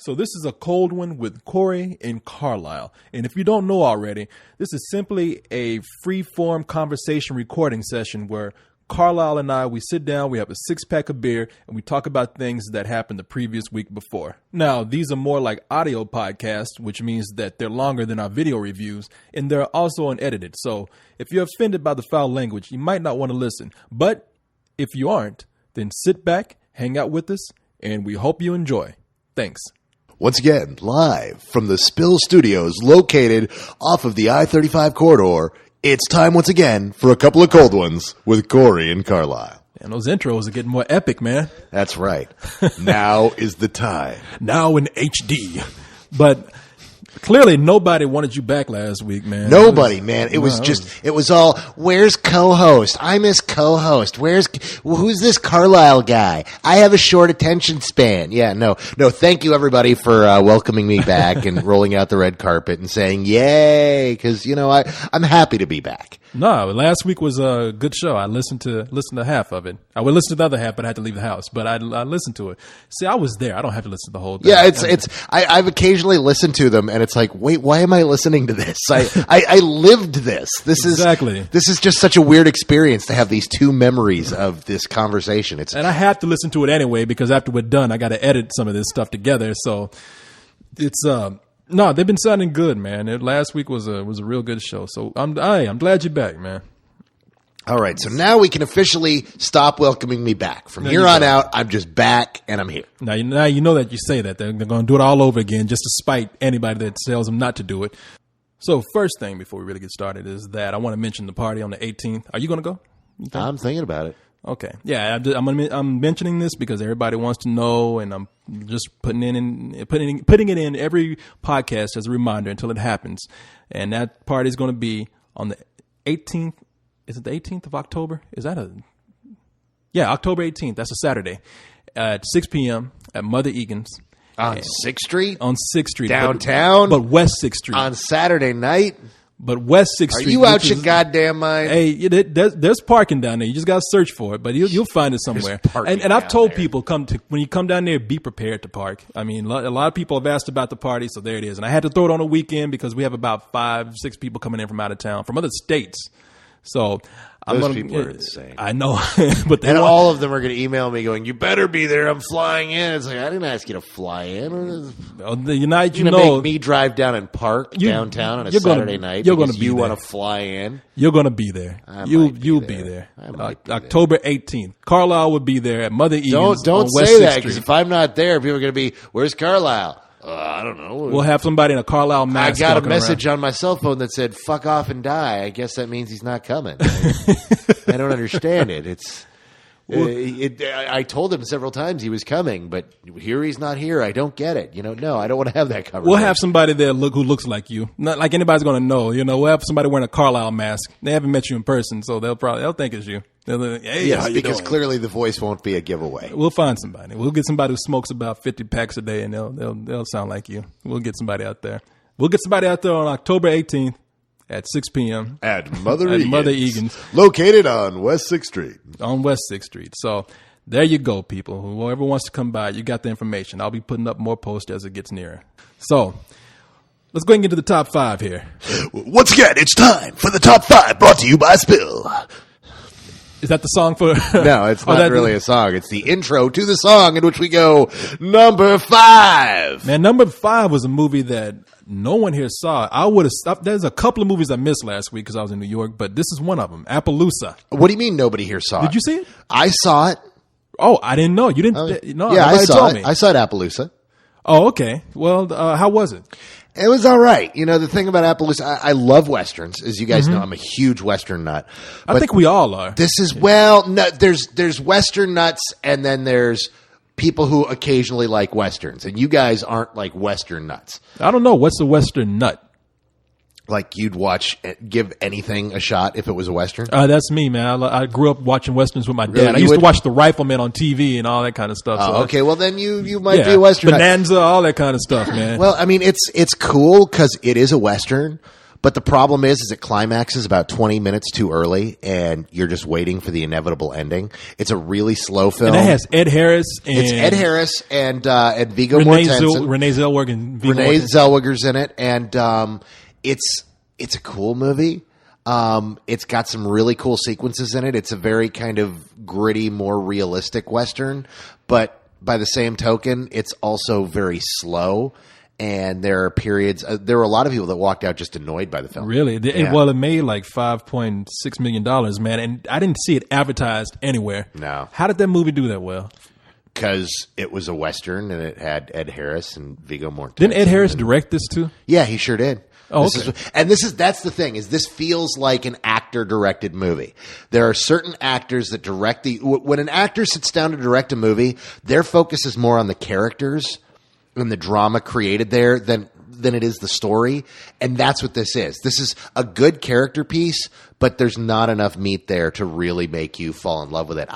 So this is a cold one with Corey and Carlisle. And if you don't know already, this is simply a free-form conversation recording session where Carlisle and I, we sit down, we have a six-pack of beer, and we talk about things that happened the previous week before. Now, these are more like audio podcasts, which means that they're longer than our video reviews, and they're also unedited. So if you're offended by the foul language, you might not want to listen. But if you aren't, then sit back, hang out with us, and we hope you enjoy. Thanks. Once again, live from the Spill Studios located off of the I-35 corridor, it's time once again for a couple of cold ones with Corey and Carlisle. And those intros are getting more epic, man. That's right. Now is the time. Now in HD. But clearly nobody wanted you back last week, man. Nobody, man. It was all, where's co-host? I miss co-host. Who's this Carlisle guy? I have a short attention span. Yeah, no, thank you everybody for welcoming me back and rolling out the red carpet and saying yay, because, I'm happy to be back. No, last week was a good show. I listened to half of it. I would listen to the other half, but I had to leave the house. But I listened to it. See, I was there. I don't have to listen to the whole thing. Yeah, I've occasionally listened to them, and it's like, wait, why am I listening to this? I lived this. This is just such a weird experience to have these two memories of this conversation. And I have to listen to it anyway because after we're done, I got to edit some of this stuff together. So it's No, they've been sounding good, man. Last week was a real good show. So I'm glad you're back, man. All right, so now we can officially stop welcoming me back. From here on out, I'm just back and I'm here. Now you know that you say that. They're going to do it all over again just to spite anybody that tells them not to do it. So first thing before we really get started is that I want to mention the party on the 18th. Are you going to go? I'm thinking about it. Okay. Yeah, I'm mentioning this because everybody wants to know, and I'm just putting it in every podcast as a reminder until it happens. And that party is going to be on the 18th. Is it the 18th of October? October 18th. That's a Saturday at 6 p.m. at Mother Egan's. On 6th Street? On 6th Street. Downtown? But West 6th Street. On Saturday night? But West 6th Street. Are you out your goddamn mind? Hey, there's parking down there. You just got to search for it, but you'll find it somewhere. And I've told people, when you come down there, be prepared to park. I mean, a lot of people have asked about the party, so there it is. And I had to throw it on a weekend because we have about 5-6 people coming in from out of town, from other states. So those people are insane. I know, but all of them are going to email me going, "You better be there. I'm flying in." It's like, I didn't ask you to fly in. The night you're going to make me drive down and park downtown on a Saturday night. You're going to you want to fly in. You're going to be there. You'll be there. October 18th. Carlisle will be there at Mother Egan's. Don't say that, because if I'm not there, people are going to be, "Where's Carlisle?" I don't know. We'll have somebody in a Carlisle mask. I got a message on my cell phone that said, "Fuck off and die." I guess that means he's not coming. I don't understand it. I told him several times he was coming, but here he's not here. I don't get it. No, I don't want to have that conversation. We'll have somebody there who looks like you. Not like anybody's going to know. We'll have somebody wearing a Carlisle mask. They haven't met you in person, so they'll think it's you. Like, hey, yes, because clearly the voice won't be a giveaway. We'll find somebody. We'll get somebody who smokes about 50 packs a day, and they'll sound like you. We'll get somebody out there. We'll get somebody out there on October 18th at 6 p.m. At Mother Egan's. Located on West 6th Street. On West 6th Street. So there you go, people. Whoever wants to come by, you got the information. I'll be putting up more posts as it gets nearer. So let's go and get to the top 5 here. Once again, it's time for the top 5 brought to you by Spill. Is that the song for... No, it's not really a song. It's the intro to the song in which we go, number 5. Man, number 5 was a movie that no one here saw. I would have stopped. There's a couple of movies I missed last week because I was in New York, but this is one of them, Appaloosa. What do you mean nobody here saw it? Did you see it? I saw it. Oh, I didn't know. You didn't? No, yeah, I saw it. I saw it at Appaloosa. Oh, okay. Well, how was it? It was all right. The thing about Appaloosa, I love Westerns. As you guys know, I'm a huge Western nut. I think we all are. There's Western nuts, and then there's people who occasionally like Westerns. And you guys aren't like Western nuts. I don't know. What's a Western nut? Like you'd give anything a shot if it was a Western? That's me, man. I grew up watching Westerns with my dad. Really? I used to watch The Rifleman on TV and all that kind of stuff. Oh, okay. Well, then you might be a Western. Bonanza, all that kind of stuff, man. Well, I mean, it's cool because it is a Western, But the problem is it climaxes about 20 minutes too early, and you're just waiting for the inevitable ending. It's a really slow film. And it has Ed Harris. And it's Ed Harris and Viggo Mortensen. Renee Zellweger and Viggo Renee Mortensen. Zellweger's in it, and it's a cool movie. It's got some really cool sequences in it. It's a very kind of gritty, more realistic Western, but by the same token, it's also very slow. And there are periods. There were a lot of people that walked out just annoyed by the film. Really? Yeah. Well, it made like $5.6 million, man, and I didn't see it advertised anywhere. No. How did that movie do that well? Because it was a Western and it had Ed Harris and Viggo Mortensen. Didn't Ed Harris direct this too? Yeah, he sure did. Oh, okay. That's the thing, is this feels like an actor-directed movie. There are certain actors that direct when an actor sits down to direct a movie, their focus is more on the characters and the drama created there than it is the story. And that's what this is. This is a good character piece, but there's not enough meat there to really make you fall in love with it.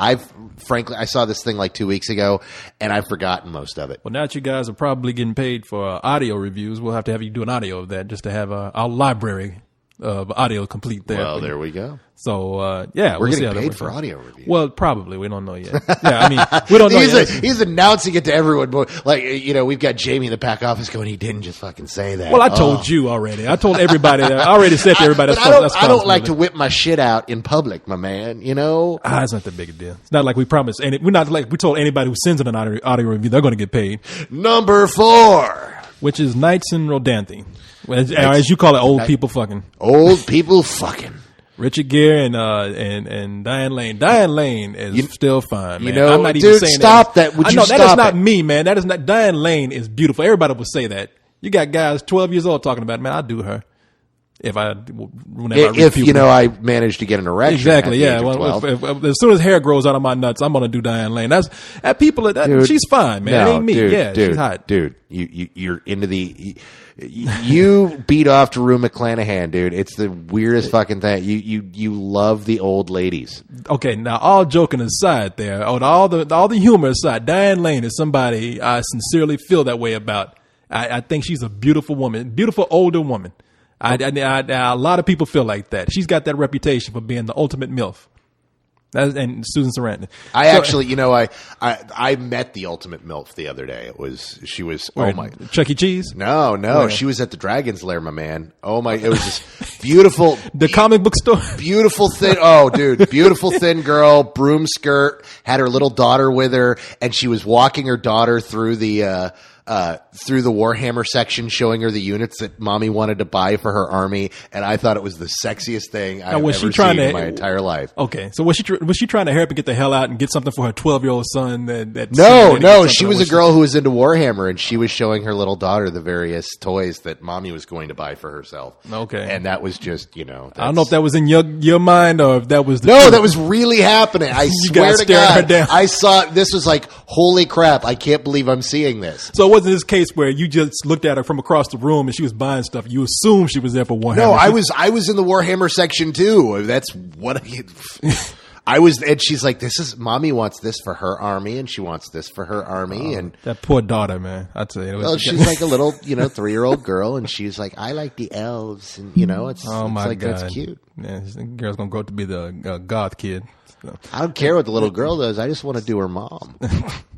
Frankly, I saw this thing like 2 weeks ago, and I've forgotten most of it. Well, now that you guys are probably getting paid for audio reviews, we'll have you do an audio of that just to have our library of audio complete there. Well, there we go. So, yeah. We're we'll see getting how that paid works for out. audio reviews. Well, probably. We don't know yet. Yeah, I mean, we don't know yet. He's announcing it to everyone. Like, we've got Jamie in the back office going, he didn't just fucking say that. Well, I told you already. I told everybody. I already said to everybody. I don't like to whip my shit out in public, my man. It's not that big a deal. It's not like we promised. And we're not like we told anybody who sends in an audio review, they're going to get paid. Number 4. Which is Knights in Rodanthe. As you call it, old people fucking. Old people fucking. Richard Gere and Diane Lane. Diane Lane is still fine, man. I'm not even saying stop that. Would you stop that is not me, man. That is not. Diane Lane is beautiful. Everybody will say that. You got guys 12 years old talking about it. Man, I'd do her if I managed to get an erection. Exactly. At Yeah. the age of 12. If as soon as hair grows out of my nuts, I'm gonna do Diane Lane. She's fine, man. No, it ain't me. Dude, she's hot. Dude, you're into the. You beat off to Rue McClanahan, dude. It's the weirdest fucking thing. You love the old ladies. Okay, now all joking aside, all the humor aside, Diane Lane is somebody I sincerely feel that way about. I think she's a beautiful woman, beautiful older woman. A lot of people feel like that. She's got that reputation for being the ultimate MILF. And Susan Sarandon. I met the ultimate MILF the other day. She was Chuck E. Cheese? No. She was at the Dragon's Lair, my man. Oh my, it was this beautiful. The comic book store? Beautiful thin, oh dude, beautiful thin girl, broom skirt, had her little daughter with her, and she was walking her daughter through the Warhammer section, showing her the units that mommy wanted to buy for her army, and I thought it was the sexiest thing I've ever seen in my entire life. Okay, so was she trying to hurry up and get the hell out and get something for her 12-year-old son? No, she was a girl who was into Warhammer, and she was showing her little daughter the various toys that mommy was going to buy for herself. Okay, and that was just, I don't know if that was in your mind or if that was that was really happening. I swear to God, her down. I saw this was like, holy crap! I can't believe I'm seeing this. So wasn't this case where you just looked at her from across the room and she was buying stuff? You assumed she was there for Warhammer. No, I was in the Warhammer section too. That's what I was, and she's like, mommy wants this for her army, and she wants this for her army, and that poor daughter, man. I tell you, she's like a little, 3-year-old girl, and she's like, I like the elves, and it's like, God, that's cute. Yeah, this girl's gonna grow up to be the goth kid. So. I don't care what the little girl does. I just want to do her mom.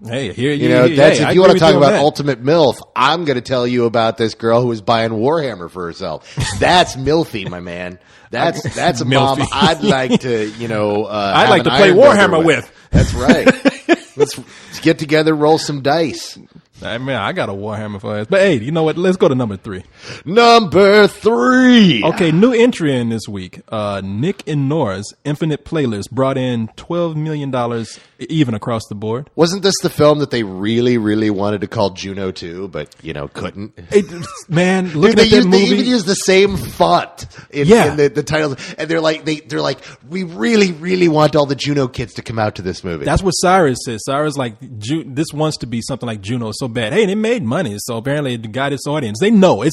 Hey, here if you want to talk about ultimate MILF, I'm going to tell you about this girl who was buying Warhammer for herself. That's MILFy, my man. That's a mom I'd like to, I'd like to play Warhammer with. That's right. Let's get together, roll some dice. I mean, I got a Warhammer for us. But hey, you know what? Let's go to number 3. Number 3. Okay, new entry in this week. Nick and Nora's Infinite Playlist brought in $12 million even across the board. Wasn't this the film that they really, really wanted to call Juno 2, but, couldn't? Man, looking at that movie. They even use the same font in the title. And they're like, we really, really want all the Juno kids to come out to this movie. That's what Cyrus says. Cyrus like, this wants to be something like Juno so bad. Hey, they made money, so apparently it got its audience. They know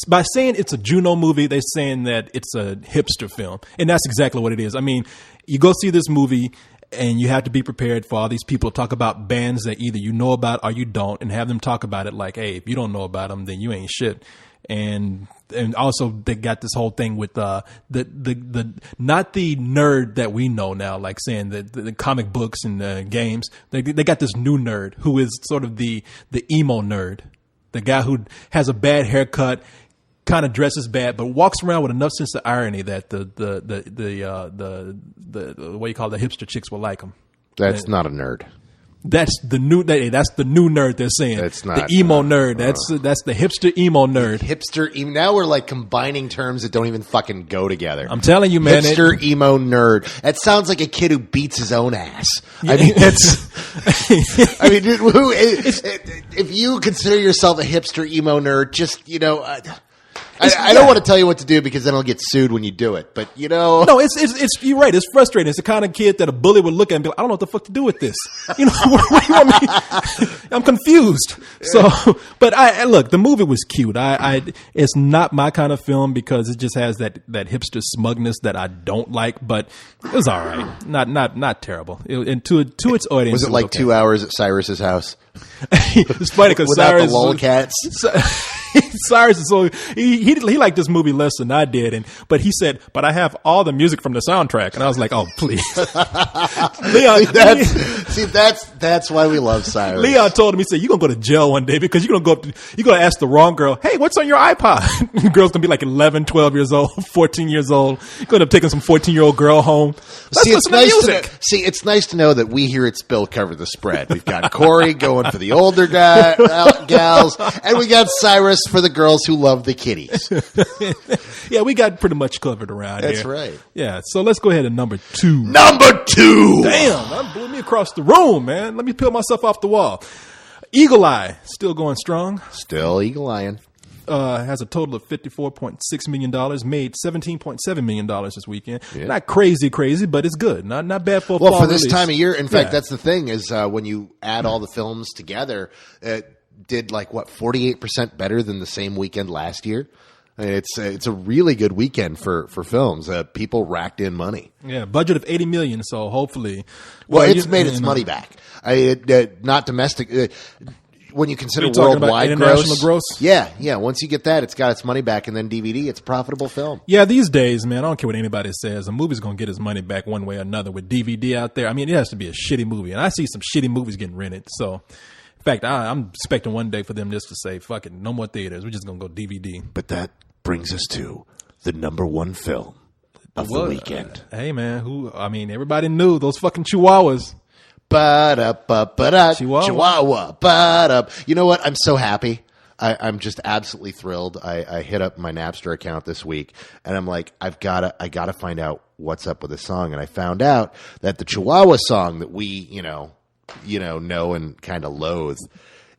by saying it's a Juno movie, they're saying that it's a hipster film, and that's exactly what it is. I mean, you go see this movie, and you have to be prepared for all these people to talk about bands that either you know about or you don't, and have them talk about it like, hey, if you don't know about them, then you ain't shit. and also they got this whole thing with the not the nerd that we know now, like saying the comic books and games. They got this new nerd who is sort of the emo nerd, the guy who has a bad haircut, kind of dresses bad, but walks around with enough sense of irony that the what you call the hipster chicks will like him. That's not a nerd. That's the new nerd they're saying. That's not the emo nerd. That's the hipster emo nerd. Hipster emo. Now we're like combining terms that don't even fucking go together. I'm telling you, man. Hipster emo nerd. That sounds like a kid who beats his own ass. I mean, it's. I mean, if you consider yourself a hipster emo nerd, just I don't want to tell you what to do because then I'll get sued when you do it. But no, it's you're right. It's frustrating. It's the kind of kid that a bully would look at and be like, I don't know what the fuck to do with this. What do you want me? I'm confused. So, but I look. The movie was cute. It's not my kind of film because it just has that hipster smugness that I don't like. But it was all right. Not terrible. And to its audience, was it like okay. 2 hours at Cyrus's house? It's funny because Cyrus the lolcats. Cyrus is so he liked this movie less than I did, but he said, "But I have all the music from the soundtrack," and I was like, "Oh, please." Leon, that's why we love Cyrus. Leon told him, he said, "You're gonna go to jail one day because you're gonna ask the wrong girl, hey, what's on your iPod?" The girl's gonna be like 11, 12 years old, 14 years old. You're gonna end up taking some 14-year-old girl home. It's nice to know that we here at Spill cover the spread. We've got Corey going for the older gals, and we got Cyrus for the girls who love the kitties. Yeah, we got pretty much covered around here. That's right. Yeah, so let's go ahead to number 2. Number 2! Damn, that blew me across the room, man. Let me peel myself off the wall. Eagle Eye, still going strong. Still Eagle Eyeing. Has a total of $54.6 million, made $17.7 million this weekend. Yeah. Not crazy, but it's good. Not bad for a fall for this release. time of year. In fact, that's the thing is when you add all the films together, it did 48% better than the same weekend last year. It's a really good weekend for films. People racked in money. Yeah, budget of $80 million. So hopefully, it's made its money back. Not domestic. When you consider worldwide gross. Yeah. Once you get that, it's got its money back, and then DVD, it's a profitable film. Yeah, these days, man, I don't care what anybody says. A movie's going to get its money back one way or another with DVD out there. I mean, it has to be a shitty movie, and I see some shitty movies getting rented. So, in fact, I'm expecting one day for them just to say, fuck it, no more theaters. We're just going to go DVD. But that brings us to the number 1 film of the weekend. Hey, man, everybody knew those fucking Chihuahuas. Chihuahua. You know what? I'm so happy. I'm just absolutely thrilled. I hit up my Napster account this week, and I'm like, I gotta find out what's up with this song. And I found out that the Chihuahua song that we know and kind of loathe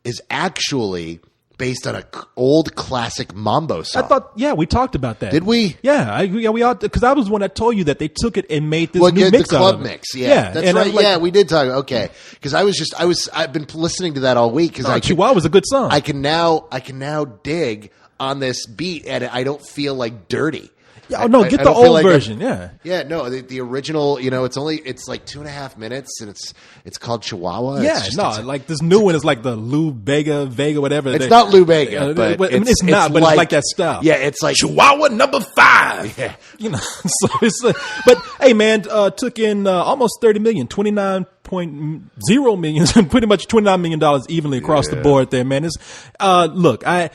is actually based on an old classic mambo song. I thought, we talked about that. Did we? Yeah, we all, because I was the one that told you that they took it and made this new mix the club out of it. Mix. Yeah, that's right. We did talk. Okay, because I've been listening to that all week because Chihuahua was a good song. I can now dig on this beat, and I don't feel like dirty. Yeah, get the old version. Yeah, no, the original. It's like 2.5 minutes, and it's called Chihuahua. Yeah, like this new one is like the Lou Bega, whatever. It's not Lou Bega, but it's not. But it's like that style. Yeah, it's like Chihuahua number 5. Yeah, So it's. But hey, man, took in almost $30 million, $29.0 million, pretty much $29 million evenly across the board there, man. It's look, I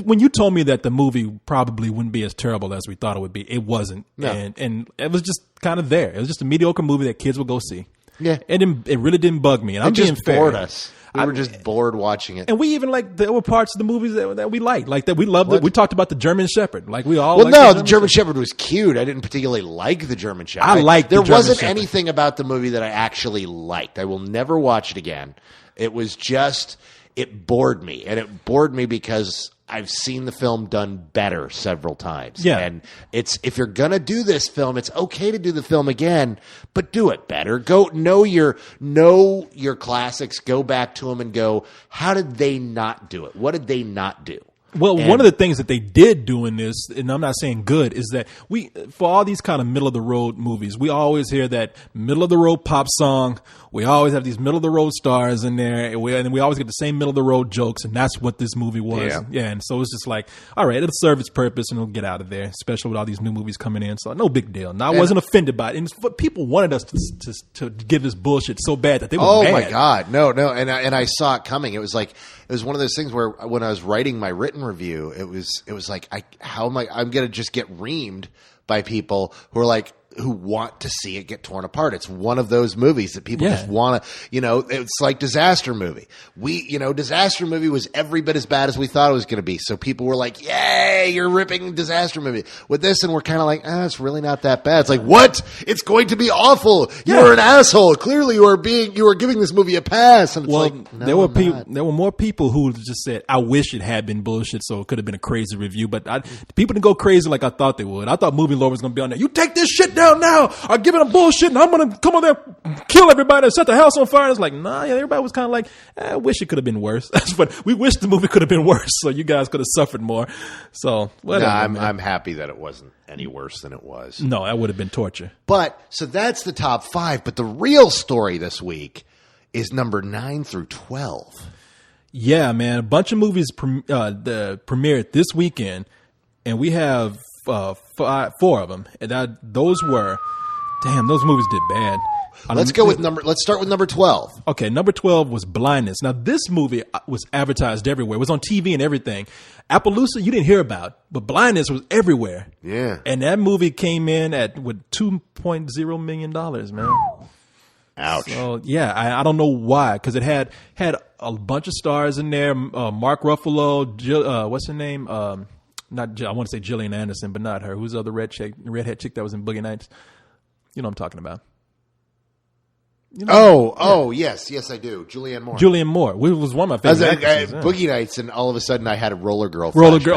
when you told me that the movie probably wouldn't be as terrible as we thought it would be, it wasn't. No. And it was just kind of there. It was just a mediocre movie that kids would go see. Yeah. It really didn't bug me. And I'm being fair. Bored us. We were just bored watching it. And we even there were parts of the movies that we liked. Like that we loved it. We talked about the German Shepherd. Like we all the German Shepherd was cute. I didn't particularly like the German Shepherd. There wasn't anything about the movie that I actually liked. I will never watch it again. It was just it bored me. And it bored me because I've seen the film done better several times. Yeah. And if you're going to do this film, it's okay to do the film again, but do it better. Go know your classics, go back to them and go, how did they not do it? What did they not do? Well, one of the things that they did doing this, and I'm not saying good, is that for all these kind of middle of the road movies, we always hear that middle of the road pop song. We always have these middle of the road stars in there, and we always get the same middle of the road jokes, and that's what this movie was. Yeah, and so it's just like, all right, it'll serve its purpose, and it'll get out of there, especially with all these new movies coming in. So no big deal. And I wasn't offended by it, and people wanted us to give this bullshit so bad that they were mad. Oh my God, no, and I saw it coming. It was one of those things where when I was writing my written review, it was like, I'm gonna just get reamed by people who are like, who want to see it get torn apart. It's one of those movies that people just want to, it's like Disaster Movie. Disaster Movie was every bit as bad as we thought it was going to be. So people were like, yay, you're ripping Disaster Movie. With this, and we're kind of like, it's really not that bad. It's like, what? It's going to be awful. You're an asshole. Clearly you are giving this movie a pass. And it's like, no, there were more people who just said, I wish it had been bullshit, so it could have been a crazy review. But people didn't go crazy like I thought they would. I thought Movie Lore was going to be on there. You take this shit down now, I'm giving them bullshit, and I'm gonna come on there, kill everybody, and set the house on fire. And it's like, everybody was kind of like, I wish it could have been worse. But we wish the movie could have been worse, so you guys could have suffered more. So whatever. I'm happy that it wasn't any worse than it was. No, that would have been torture. But so that's the top 5. But the real story this week is number 9 through 12. Yeah, man, a bunch of movies premiered this weekend, and we have 4 of them, and those movies did bad. Let's start with number 12. Okay, number 12 was Blindness. Now, this movie was advertised everywhere. It was on TV and everything. Appaloosa, you didn't hear about, but Blindness was everywhere. Yeah. And that movie came in at $2.0 million, man. Ouch. So, yeah, I don't know why, because it had a bunch of stars in there. Mark Ruffalo, what's her name? I want to say Gillian Anderson, but not her. Who's the other redhead chick that was in Boogie Nights? You know what I'm talking about. Yes, I do. Julianne Moore. Which was one of my favorite actresses. Boogie Nights, and all of a sudden I had a Roller Girl. Of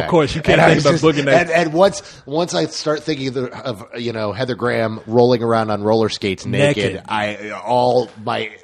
course, you can't think about Boogie Nights. And once I start thinking of Heather Graham rolling around on roller skates naked.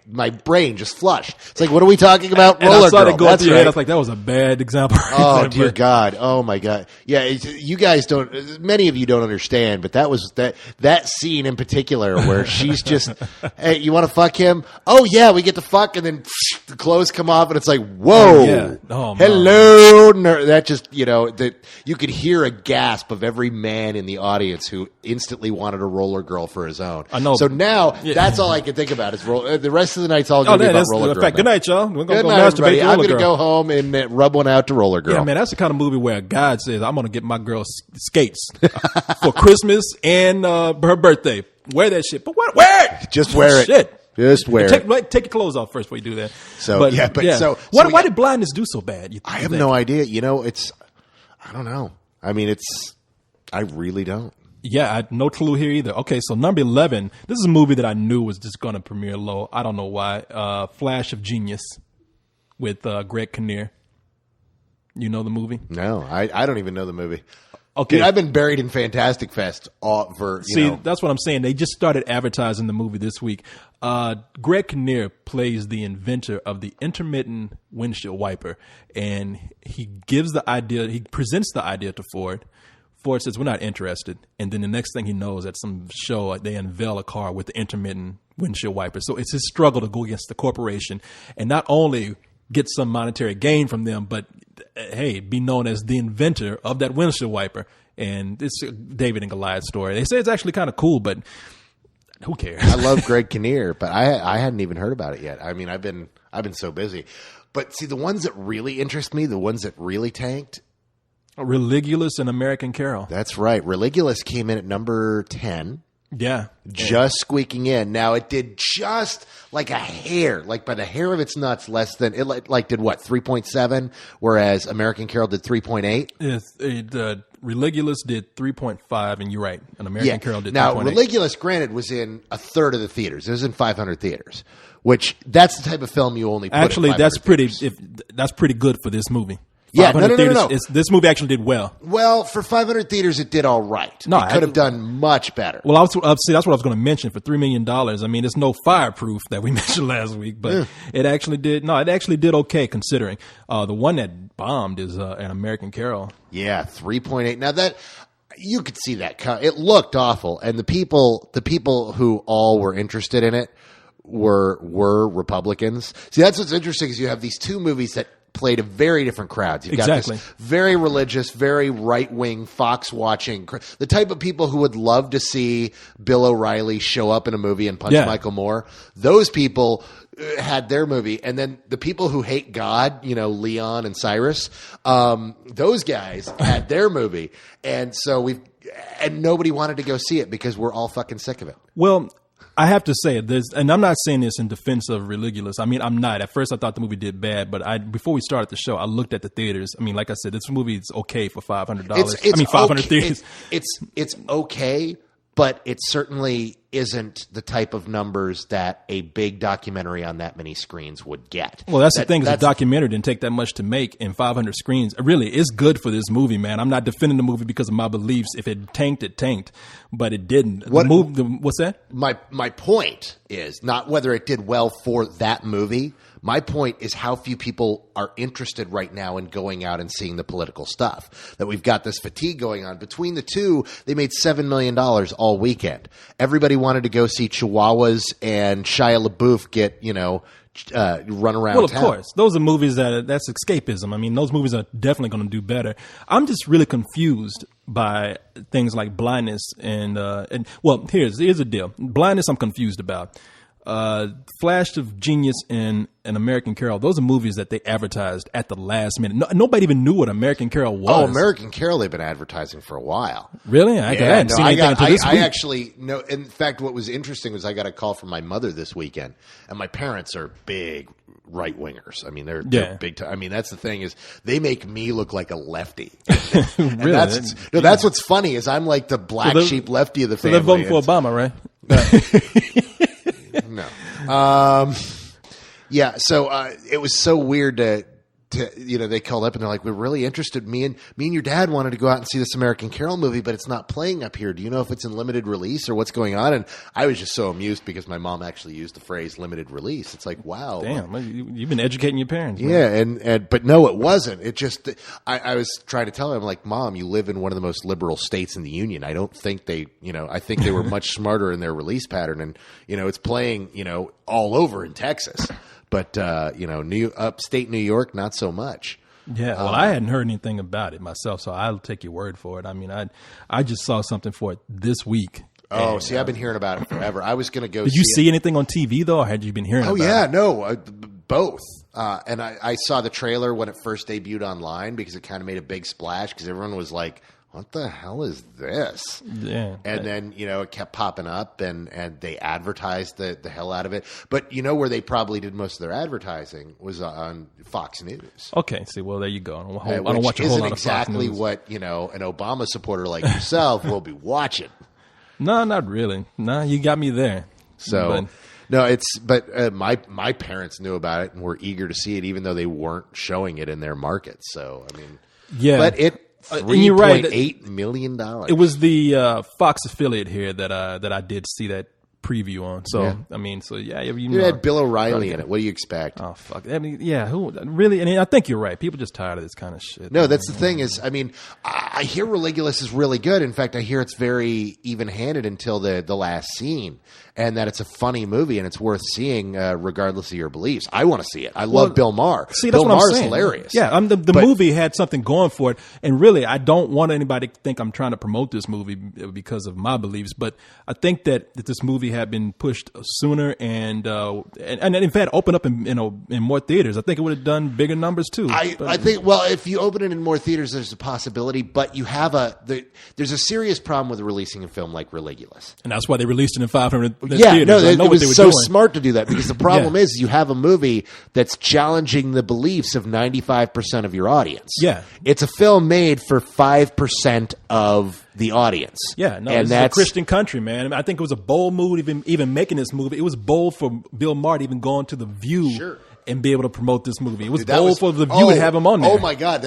My brain just flushed. It's like, what are we talking about? And Roller I saw Girl. it go through your head. I was like, that was a bad example. Oh dear God! Oh my God! Yeah, you guys don't. Many of you don't understand, but that was that scene in particular where she's just, hey, you want to fuck him? Oh yeah, we get to fuck, and then the clothes come off, and it's like, whoa, hello, that just that you could hear a gasp of every man in the audience who instantly wanted a Roller Girl for his own. I know. So now that's all I can think about is the rest of the night's all going to be about Roller Girl. Good night, y'all. We're Good night, everybody. I'm going to go home and rub one out to Roller Girl. Yeah, man, that's the kind of movie where God says, I'm going to get my girl skates for Christmas and her birthday. Wear that shit. But wear it. Just wear it. Shit. Just wear it. Take your clothes off first before you do that. Why did Blindness do so bad? I have no idea. I don't know. I mean, I really don't. Yeah, I had no clue here either. Okay, so number 11. This is a movie that I knew was just going to premiere low. I don't know why. Flash of Genius with Greg Kinnear. You know the movie? No, I don't even know the movie. Okay, dude, I've been buried in Fantastic Fest that's what I'm saying. They just started advertising the movie this week. Greg Kinnear plays the inventor of the intermittent windshield wiper, and he presents the idea to Ford. Ford says, we're not interested. And then the next thing he knows, at some show, they unveil a car with the intermittent windshield wiper. So it's his struggle to go against the corporation and not only get some monetary gain from them, but, hey, be known as the inventor of that windshield wiper. And it's a David and Goliath story. They say it's actually kind of cool, but who cares? I love Greg Kinnear, but I hadn't even heard about it yet. I mean, I've been so busy. But see, the ones that really interest me, the ones that really tanked, Religulous and American Carol. That's right. Religulous came in at number 10. Yeah. Just squeaking in. Now, it did just like a hair, like by the hair of its nuts, less than, it like did what, 3.7, whereas American Carol did 3.8? Religulous did 3.5, and you're right. And American Carol did 3.8. Now, Religulous, granted, was in a third of the theaters. It was in 500 theaters, which that's the type of film you only put Actually, in that's pretty good for this movie. Yeah, 500 no. theaters. This movie actually did well. Well, for 500 theaters, it did all right. No, it could have done much better. Well, that's what I was going to mention. For $3 million, I mean, it's no Fireproof that we mentioned last week, but it actually did. No, it actually did okay considering. The one that bombed is An American Carol. Yeah, 3.8. Now that you could see that it looked awful, and the people who all were interested in it were Republicans. See, that's what's interesting is you have these two movies that played to very different crowds. You've got this very religious, very right-wing, Fox-watching, the type of people who would love to see Bill O'Reilly show up in a movie and punch Michael Moore. Those people had their movie. And then the people who hate God, Leon and Cyrus, those guys had their movie. And so and nobody wanted to go see it because we're all fucking sick of it. Well, I have to say this, and I'm not saying this in defense of Religulous. I mean, I'm not. At first, I thought the movie did bad, but before we started the show, I looked at the theaters. I mean, like I said, this movie is okay for $500. I mean, 500 theaters. It's okay, but it certainly isn't the type of numbers that a big documentary on that many screens would get. Well, that's the thing. Is a documentary didn't take that much to make, in 500 screens. Really, it's good for this movie, man. I'm not defending the movie because of my beliefs. If it tanked, it tanked, but it didn't. What's that? My point is not whether it did well for that movie. My point is how few people are interested right now in going out and seeing the political stuff. That we've got this fatigue going on. Between the two, they made $7 million all weekend. Everybody wanted to go see Chihuahuas and Shia LaBeouf get, run around Well, of town. course. Those are movies that's escapism. I mean, those movies are definitely going to do better. I'm just really confused by things like Blindness and well, here's the deal. Blindness I'm confused about. Flash of Genius and An American Carol, those are movies that they advertised at the last minute. Nobody even knew what American Carol was. Oh, American Carol they've been advertising for a while. Really? I hadn't seen anything until this week. I actually know. In fact, what was interesting was I got a call from my mother this weekend, and my parents are big right wingers. I mean, they're big time. I mean, that's the thing is they make me look like a lefty. Really? That's what's funny is I'm like the black sheep lefty of the family. So they're voting for Obama, right? No. Yeah. So it was so weird to they called up and they're like, we're really interested. Me and your dad wanted to go out and see this American Carol movie, but it's not playing up here. Do you know if it's in limited release or what's going on? And I was just so amused because my mom actually used the phrase limited release. It's like, wow. Damn, you've been educating your parents. Man. Yeah. But no, it wasn't. It just, I was trying to tell her, I'm like, Mom, you live in one of the most liberal states in the union. I don't think I think they were much smarter in their release pattern. And, it's playing, all over in Texas. But, upstate New York, not so much. Yeah, well, I hadn't heard anything about it myself, so I'll take your word for it. I mean, I just saw something for it this week. Oh, see, I've been hearing about it forever. I was going to go Did you see anything on TV, though, or had you been hearing about it? Oh, yeah, no, both. And I saw the trailer when it first debuted online because it kind of made a big splash because everyone was like, what the hell is this? Yeah. And then, it kept popping up and they advertised the hell out of it. But where they probably did most of their advertising was on Fox News. Okay. See, well, there you go. I don't watch a whole lot of Fox News. Exactly what, an Obama supporter like yourself will be watching. No, not really. No, you got me there. So, my parents knew about it and were eager to see it, even though they weren't showing it in their markets. So, I mean, yeah. But $3.8 million. It was the Fox affiliate here that I did see that preview on. So yeah. I mean, you had Bill O'Reilly in it. What do you expect? Oh fuck! I mean, yeah, who really? And I think you're right. People are just tired of this kind of shit. No, that's the thing is, I mean, I hear Religulous is really good. In fact, I hear it's very even-handed until the last scene, and that it's a funny movie and it's worth seeing regardless of your beliefs. I want to see it. I love Bill Maher. See, that's Bill what Maher I'm saying. Is hilarious. Yeah, the movie had something going for it, and really, I don't want anybody to think I'm trying to promote this movie because of my beliefs, but I think that this movie had been pushed sooner and in fact open up in more theaters. I think it would have done bigger numbers too. I think if you open it in more theaters, there's a possibility, but you have there's a serious problem with releasing a film like Religulous, and that's why they released it in 500 theaters. No, it was so smart to do that because the problem is you have a movie that's challenging the beliefs of 95% of your audience. Yeah, it's a film made for 5% of the audience. Yeah, no, and that's a Christian country, man. I think it was a bold move even making this movie. It was bold for Bill Maher to even go into The View and be able to promote this movie. It was Dude, that bold was- for the View to have him on there. Oh my God!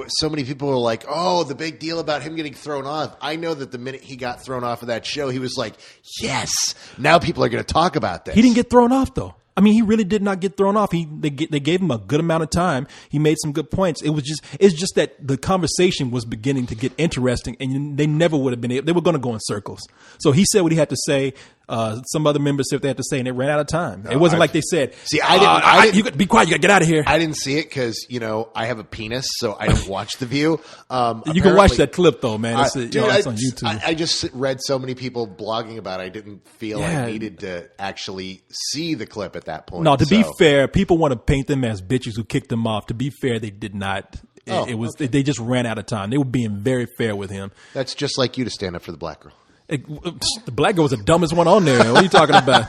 So many people were like, "Oh, the big deal about him getting thrown off." I know that the minute he got thrown off of that show, he was like, "Yes, now people are going to talk about this." He didn't get thrown off though. I mean, he really did not get thrown off. They gave him a good amount of time. He made some good points. It's just that the conversation was beginning to get interesting, and they never would have been able. They were going to go in circles. So he said what he had to say. Some other members said what they had to say, and they ran out of time. It wasn't like they said, See, I didn't. You got, be quiet. You got to get out of here. I didn't see it because I have a penis, so I don't watch The View. You can watch that clip though, man. It's on YouTube. I just read so many people blogging about it. I didn't feel I needed to actually see the clip at that point. No, to be fair, people want to paint them as bitches who kicked them off. To be fair, they did not. They just ran out of time. They were being very fair with him. That's just like you to stand up for the black girl. The black girl was the dumbest one on there. What are you talking about?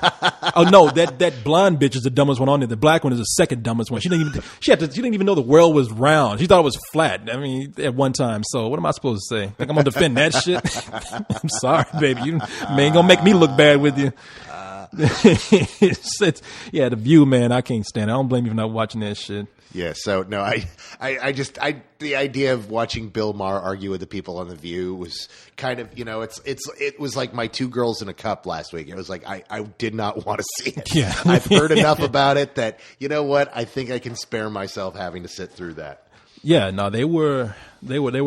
Oh no, that blonde bitch is the dumbest one on there. The black one is the second dumbest one. She didn't even know the world was round. She thought it was flat. I mean, at one time. So what am I supposed to say? Think I'm gonna defend that shit? I'm sorry, baby. You ain't gonna make me look bad with you. The View, man. I can't stand it. I don't blame you for not watching that shit. Yeah, so no, the idea of watching Bill Maher argue with the people on The View was kind of, it was like my Two Girls in a Cup last week. It was like I did not want to see it. Yeah. I've heard enough about it that I think I can spare myself having to sit through that. Yeah, no, they were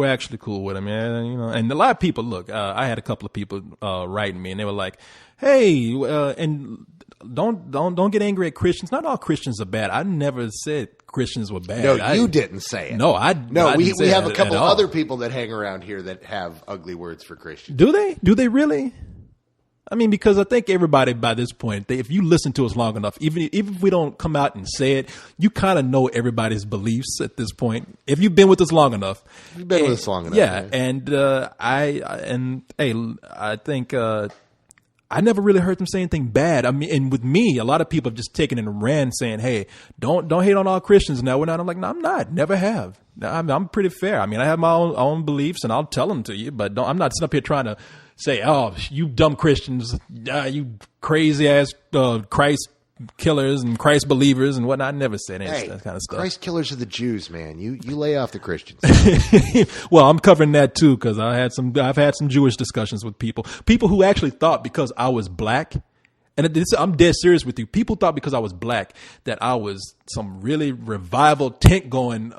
actually cool with him, man. And a lot of people. Look, I had a couple of people writing me, and they were like, "Hey, and don't get angry at Christians. Not all Christians are bad. I never said Christians were bad. No, you didn't say it. No, we have a couple other people that hang around here that have ugly words for Christians. Do they? Do they really? I mean, because I think everybody by this point, if you listen to us long enough, even if we don't come out and say it, you kind of know everybody's beliefs at this point. If you've been with us long enough, you've been with us long enough. Yeah, and I think I never really heard them say anything bad. I mean, and with me, a lot of people have just taken it and ran, saying, "Hey, don't hate on all Christians now." We're not. I'm like, no, I'm not. Never have. I'm pretty fair. I mean, I have my own beliefs, and I'll tell them to you. But I'm not sitting up here trying to say, "Oh, you dumb Christians, you crazy ass Christ killers and Christ believers and whatnot." I never said any that kind of stuff. Christ killers are the Jews, man. You lay off the Christians. Well, I'm covering that too because I've had some Jewish discussions with people who actually thought because I was black. And I'm dead serious with you. People thought because I was black that I was some really revival tent going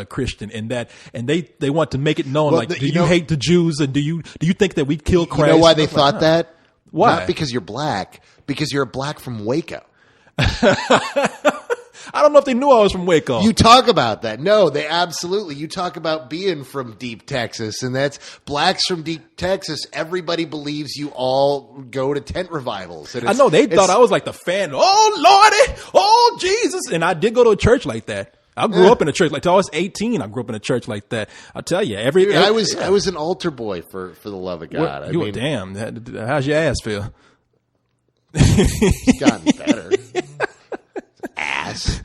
Christian, and they want to make it known do you hate the Jews, and do you think that we kill Christ? You know why they thought that? Why? Not because you're black, because you're black from Waco. I don't know if they knew I was from Waco. You talk about that. No, they absolutely. You talk about being from deep Texas, and that's blacks from deep Texas. Everybody believes you all go to tent revivals. And I know they thought I was like the fan. Oh, Lordy. Oh, Jesus. And I did go to a church like that. I grew up in a church like till I was 18. I grew up in a church like that. I tell you, I was an altar boy for the love of God. You were damn. How's your ass feel? It's gotten better. Ass.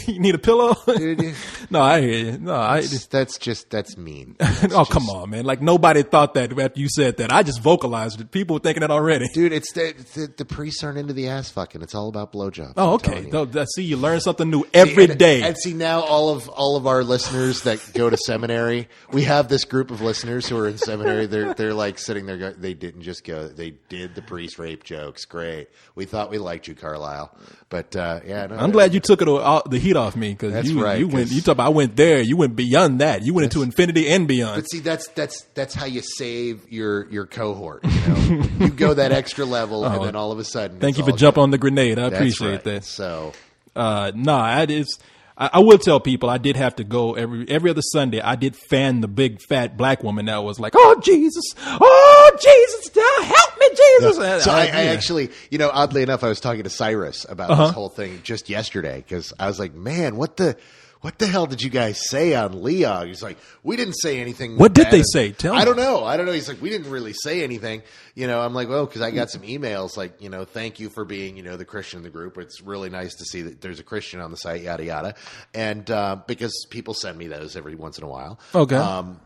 You need a pillow? Dude, no, I hear you. No, that's mean. Come on, man. Like nobody thought that after you said that. I just vocalized it. People were thinking that already. Dude, it's the priests aren't into the ass fucking. It's all about blowjobs. Oh, okay. See, you learn something new every day. And see, now all of our listeners that go to seminary, we have this group of listeners who are in seminary. They're like sitting there going, they didn't just go. They did the priest rape jokes. Great. We thought we liked you, Carlisle. But yeah. No, I'm glad you took the heat off me because you talk about I went there. You went beyond that. You went into infinity and beyond. But see, that's how you save your cohort. You go that extra level, and then all of a sudden, thank you for jumping on the grenade. I appreciate that. So, I will tell people I did have to go every other Sunday. I did fan the big fat black woman that was like, "Oh Jesus, help me, Jesus!" No. So I actually, oddly enough, I was talking to Cyrus about this whole thing just yesterday because I was like, "Man, what the what the hell did you guys say on Leon? He's like, we didn't say anything. What did they say? Tell me. I don't know. He's like, we didn't really say anything. I'm like, well, because I got some emails like, thank you for being, the Christian in the group. It's really nice to see that there's a Christian on the site, yada, yada. And because people send me those every once in a while. Okay.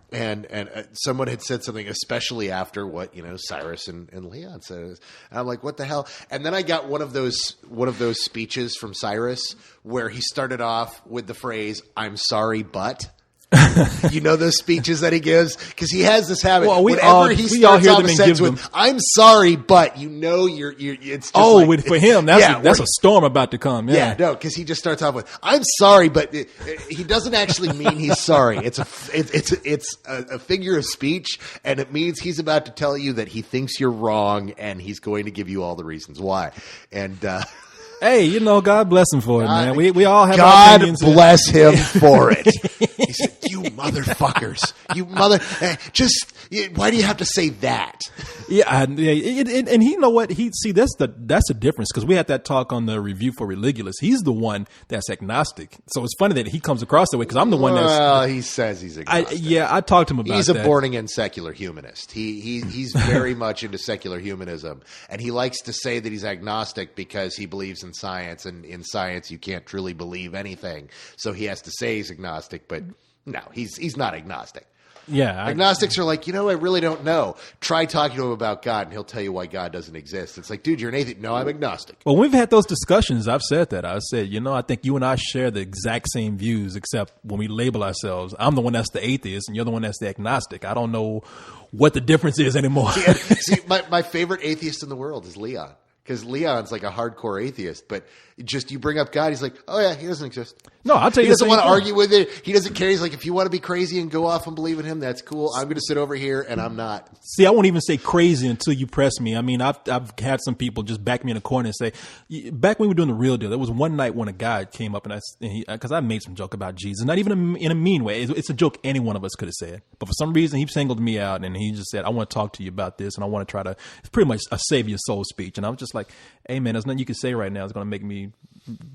And someone had said something, especially after what, Cyrus and Leon said. And I'm like, what the hell? And then I got one of those speeches from Cyrus where he started off with the phrase, I'm sorry, but... those speeches that he gives, because he has this habit. Well, we all hear them a and sentence give them. with, "I'm sorry, but," you're. It's just for him, that's a storm about to come. Yeah, no, because he just starts off with, "I'm sorry," but he doesn't actually mean he's sorry. It's a figure of speech, and it means he's about to tell you that he thinks you're wrong, and he's going to give you all the reasons why. And hey, God bless him for it, man. We all have God our opinions. God bless him for it. He said, "You motherfuckers, why do you have to say that?" Yeah, and you know what? That's the difference, because we had that talk on the review for Religulous. He's the one that's agnostic, so it's funny that he comes across that way, because I'm the one that's. Well, he says he's agnostic. I talked to him about. He's a born again secular humanist. He's very much into secular humanism, and he likes to say that he's agnostic because he believes in science, and in science you can't truly believe anything. So he has to say he's agnostic, but no, he's not agnostic. Yeah. Agnostics are like, I really don't know. Try talking to him about God, and he'll tell you why God doesn't exist. It's like, dude, you're an atheist. No, I'm agnostic. Well, we've had those discussions. I've said that. I said, I think you and I share the exact same views, except when we label ourselves, I'm the one that's the atheist, and you're the one that's the agnostic. I don't know what the difference is anymore. See, my favorite atheist in the world is Leon. Because Leon's like a hardcore atheist, but just you bring up God, he's like, oh yeah, he doesn't exist. No, I'll tell you. He doesn't want to argue with it. He doesn't care. He's like, if you want to be crazy and go off and believe in him, that's cool. I'm going to sit over here, and I'm not. See, I won't even say crazy until you press me. I mean, I've had some people just back me in a corner and say, back when we were doing the Real Deal, there was one night when a guy came up because I made some joke about Jesus, not even in a mean way. It's a joke any one of us could have said, but for some reason he singled me out and he just said, I want to talk to you about this, and I want to try to. It's pretty much a save your soul speech, and I was just like, hey man, there's nothing you can say right now that's going to make me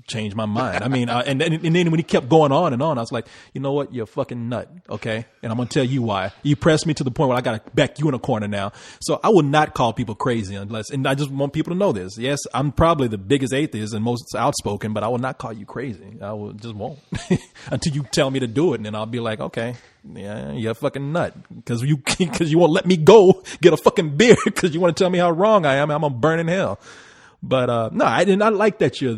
change my mind. I mean, and then when he kept going on and on, I was like, you know what? You're a fucking nut. Okay. And I'm going to tell you why. You pressed me to the point where I got to back you in a corner now. So I will not call people crazy and I just want people to know this. Yes, I'm probably the biggest atheist and most outspoken, but I will not call you crazy. I will just won't until you tell me to do it. And then I'll be like, okay, yeah, you're a fucking nut because you won't let me go get a fucking beer because you want to tell me how wrong I am. I'm going to burn in hell. But no, I like that you're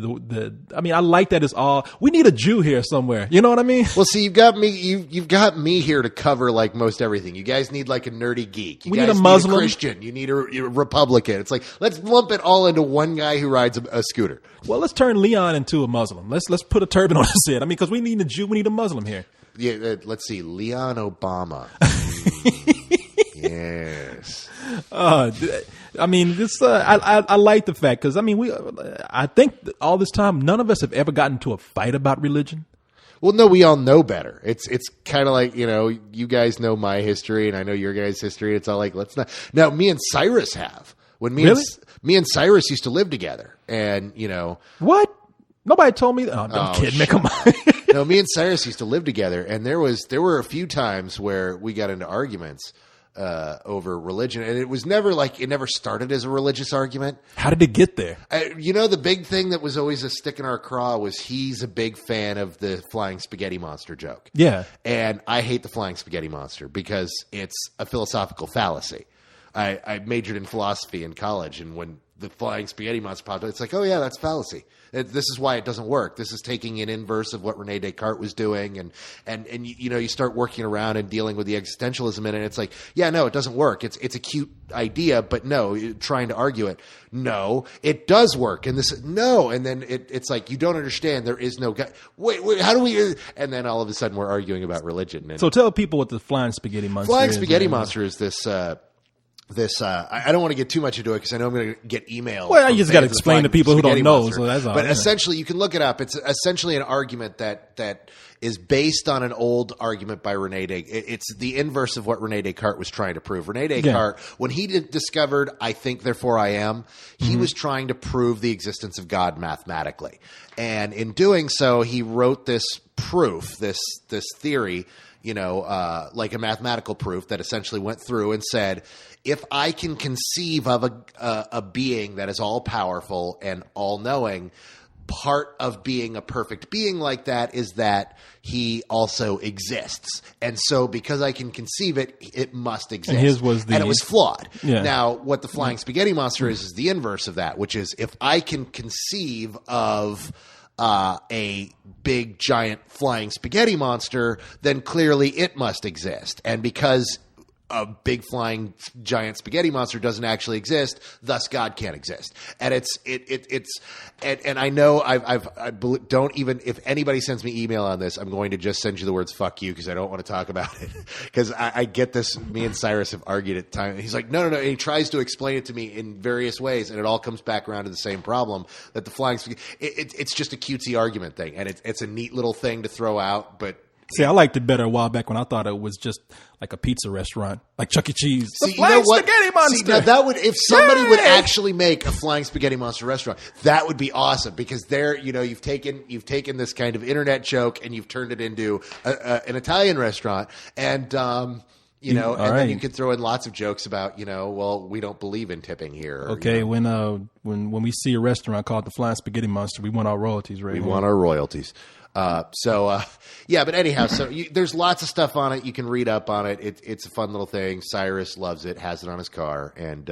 I like that it's all. We need a Jew here somewhere. You know what I mean? Well, see, you've got me. You've got me here to cover like most everything. You guys need like a nerdy geek. You guys need a Muslim, need a Christian. You need a Republican. It's like let's lump it all into one guy who rides a scooter. Well, let's turn Leon into a Muslim. Let's put a turban on his head. I mean, because we need a Jew, we need a Muslim here. Yeah, let's see, Leon Obama. Yes. I mean, this. I like the fact because I think all this time none of us have ever gotten into a fight about religion. Well, no, we all know better. It's kind of like you guys know my history and I know your guys' history. It's all like let's not. Now, me and Cyrus have when me and Cyrus used to live together, and what. Nobody told me that. Oh, don't kid me. Come on. No, me and Cyrus used to live together, and there were a few times where we got into arguments over religion, and it never started as a religious argument. How did it get there? The big thing that was always a stick in our craw was he's a big fan of the flying spaghetti monster joke. Yeah. And I hate the flying spaghetti monster because it's a philosophical fallacy. I majored in philosophy in college, and when the flying spaghetti monster popped up, it's like, oh yeah, that's fallacy. This is why it doesn't work. This is taking an inverse of what Rene Descartes was doing, and you start working around and dealing with the existentialism in it. And it's like, yeah, no, it doesn't work. It's a cute idea, but no, trying to argue it, no, it does work. And and then it's like you don't understand. There is no God. Wait, how do we? And then all of a sudden we're arguing about religion. So tell people what the flying spaghetti monster is. Flying spaghetti monster is this. this. I don't want to get too much into it because I know I'm going to get emails. Well, from you just got to fans of the explain to Flying people who don't Spaghetti know. Monster. So that's all. But yeah. essentially, you can look it up. It's essentially an argument that is based on an old argument by Rene Descartes. It's the inverse of what Rene Descartes was trying to prove. Rene Descartes, when he discovered "I think, therefore I am," he was trying to prove the existence of God mathematically, and in doing so, he wrote this proof, this theory. Like a mathematical proof that essentially went through and said, if I can conceive of a being that is all powerful and all knowing, part of being a perfect being like that is that he also exists. And so because I can conceive it, it must exist. And his was and it was flawed. Yeah. Now, what the Flying Spaghetti Monster is the inverse of that, which is if I can conceive of a big giant flying spaghetti monster, then clearly it must exist. And because a big flying giant spaghetti monster doesn't actually exist, thus God can't exist. And and I know don't even, if anybody sends me email on this, I'm going to just send you the words "fuck you" because I don't want to talk about it. Because I get this. Me and Cyrus have argued at times. He's like, no. And he tries to explain it to me in various ways, and it all comes back around to the same problem that the flying spaghetti. It's just a cutesy argument thing, and it's a neat little thing to throw out, but. See, I liked it better a while back when I thought it was just like a pizza restaurant, like Chuck E. Cheese. See, you know what? Spaghetti Monster. See, now that would, if somebody would actually make a Flying Spaghetti Monster restaurant, that would be awesome because there, you've taken this kind of internet joke and you've turned it into an Italian restaurant, and and then you could throw in lots of jokes about, well, we don't believe in tipping here. Okay, when we see a restaurant called the Flying Spaghetti Monster, we want our royalties, right? We want our royalties. But anyhow, there's lots of stuff on it. You can read up on it. It's a fun little thing. Cyrus loves it, has it on his car, and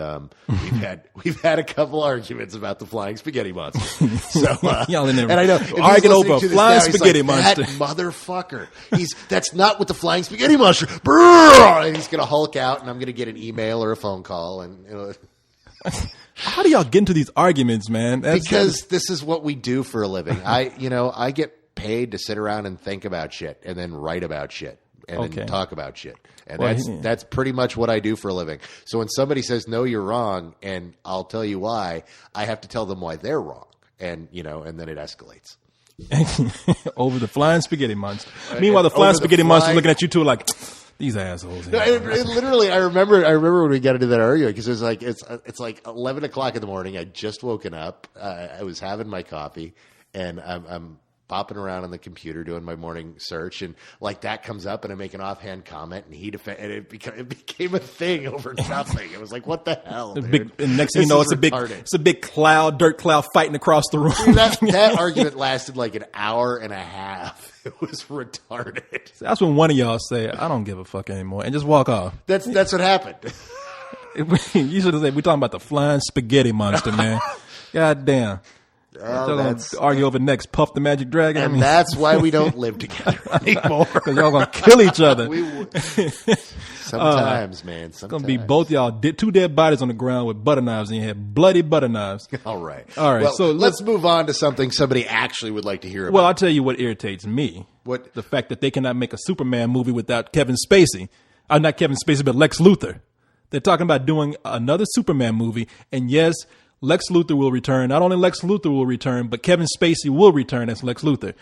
we've had a couple arguments about the Flying Spaghetti Monster. So, y'all in there and I know arguing over a Flying Spaghetti Monster. That motherfucker. That's not what the Flying Spaghetti Monster. And he's gonna Hulk out, and I'm gonna get an email or a phone call, and. How do y'all get into these arguments, man? Because this is what we do for a living. I get paid to sit around and think about shit and then write about shit and then talk about shit. And that's pretty much what I do for a living. So when somebody says, no, you're wrong, and I'll tell you why, I have to tell them why they're wrong. And, and then it escalates. Over the Flying Spaghetti Monster. Meanwhile, the Flying Spaghetti Monster looking at you two like, these assholes. No, literally, I remember when we got into that argument because it's like 11 o'clock in the morning. I'd just woken up. I was having my coffee, and I'm bopping around on the computer doing my morning search, and like that comes up, and I make an offhand comment, and it became a thing over nothing. It was like, what the hell? And next thing you know, it's a big dirt cloud fighting across the room. That argument lasted like an hour and a half. It was retarded. That's when one of y'all say, "I don't give a fuck anymore," and just walk off. That's what happened. You should have said, "We're talking about the Flying Spaghetti Monster, man." God damn. Y'all gonna argue over next Puff the Magic Dragon, and that's why we don't live together anymore. Because y'all gonna kill each other. Sometimes, man. Sometimes. It's gonna be both y'all two dead bodies on the ground with butter knives in your head, bloody butter knives. All right. Well, so let's move on to something somebody actually would like to hear about. Well, I'll tell you what irritates me. What? The fact that they cannot make a Superman movie without Kevin Spacey. Not Kevin Spacey, but Lex Luthor. They're talking about doing another Superman movie, and yes, Lex Luthor will return. Not only Lex Luthor will return, but Kevin Spacey will return as Lex Luthor.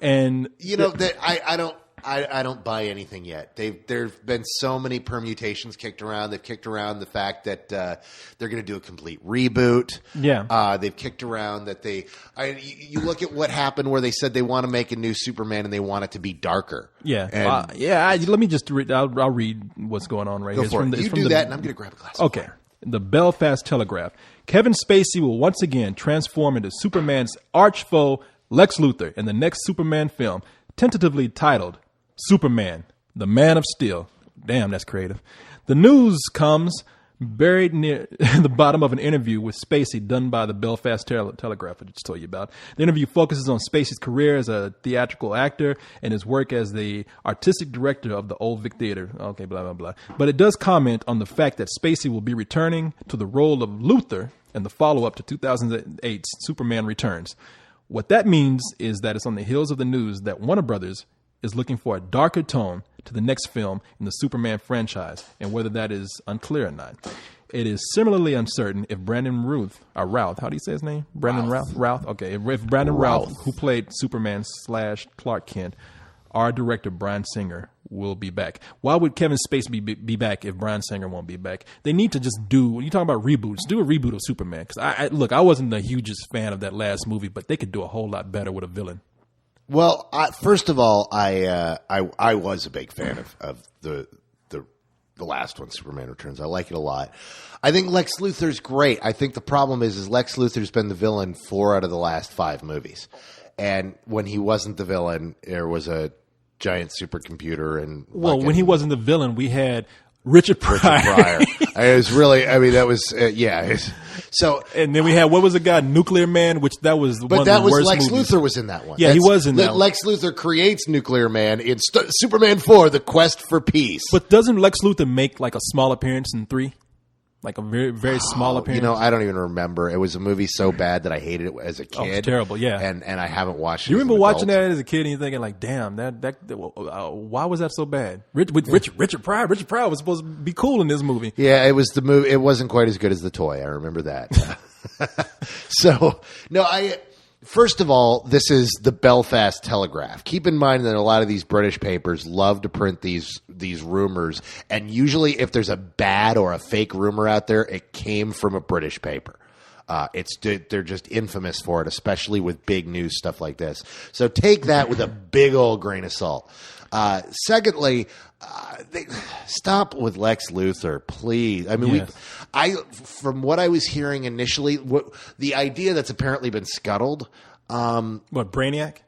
And I don't buy anything yet. There've been so many permutations kicked around. They've kicked around the fact that they're going to do a complete reboot. Yeah. They've kicked around that you look at what happened where they said they want to make a new Superman and they want it to be darker. Yeah. Let me just read. I'll read what's going on right here. Go for it. You do that, and I'm going to grab a glass. Okay. The Belfast Telegraph. Kevin Spacey will once again transform into Superman's arch foe, Lex Luthor, in the next Superman film, tentatively titled Superman, the Man of Steel. Damn, that's creative. The news comes buried near the bottom of an interview with Spacey done by the Belfast Telegraph, I just told you about. The interview focuses on Spacey's career as a theatrical actor and his work as the artistic director of the Old Vic Theater. Okay, blah, blah, blah. But it does comment on the fact that Spacey will be returning to the role of Luthor in the follow-up to 2008's Superman Returns. What that means is that it's on the heels of the news that Warner Brothers is looking for a darker tone to the next film in the Superman franchise, and whether that is unclear or not. It is similarly uncertain if Brandon Routh, how do you say his name? Brandon Routh? Okay, if Brandon Routh, who played Superman / Clark Kent, our director Bryan Singer will be back. Why would Kevin Spacey be back if Bryan Singer won't be back? They need to just when you talk about reboots, do a reboot of Superman. Because I wasn't the hugest fan of that last movie, but they could do a whole lot better with a villain. Well, first of all, I was a big fan of the last one, Superman Returns. I like it a lot. I think Lex Luthor's great. I think the problem is Lex Luthor's been the villain 4 out of the last 5 movies. And when he wasn't the villain, there was a giant supercomputer. And when he wasn't the villain, we had Richard Pryor. It was really, that was, yeah. So, and then we had, what was the guy, Nuclear Man, which that was one of the worst Lex movies. Luthor was in that one. Yeah, he was in that one. Lex Luthor creates Nuclear Man in Superman 4, The Quest for Peace. But doesn't Lex Luthor make like a small appearance in 3? Like a very, very small appearance? I don't even remember. It was a movie so bad that I hated it as a kid. Oh, it was terrible, yeah. And I haven't watched it. You remember watching that as a kid and you're thinking like, damn, why was that so bad? Richard Pryor was supposed to be cool in this movie. Yeah, it was the movie. It wasn't quite as good as the toy. I remember that. So, no, first of all, this is the Belfast Telegraph. Keep in mind that a lot of these British papers love to print these rumors, and usually if there's a bad or a fake rumor out there, it came from a British paper. They're just infamous for it, especially with big news stuff like this. So take that with a big old grain of salt. Secondly, stop with Lex Luthor, please. I mean, from what I was hearing initially, the idea that's apparently been scuttled. What, Brainiac?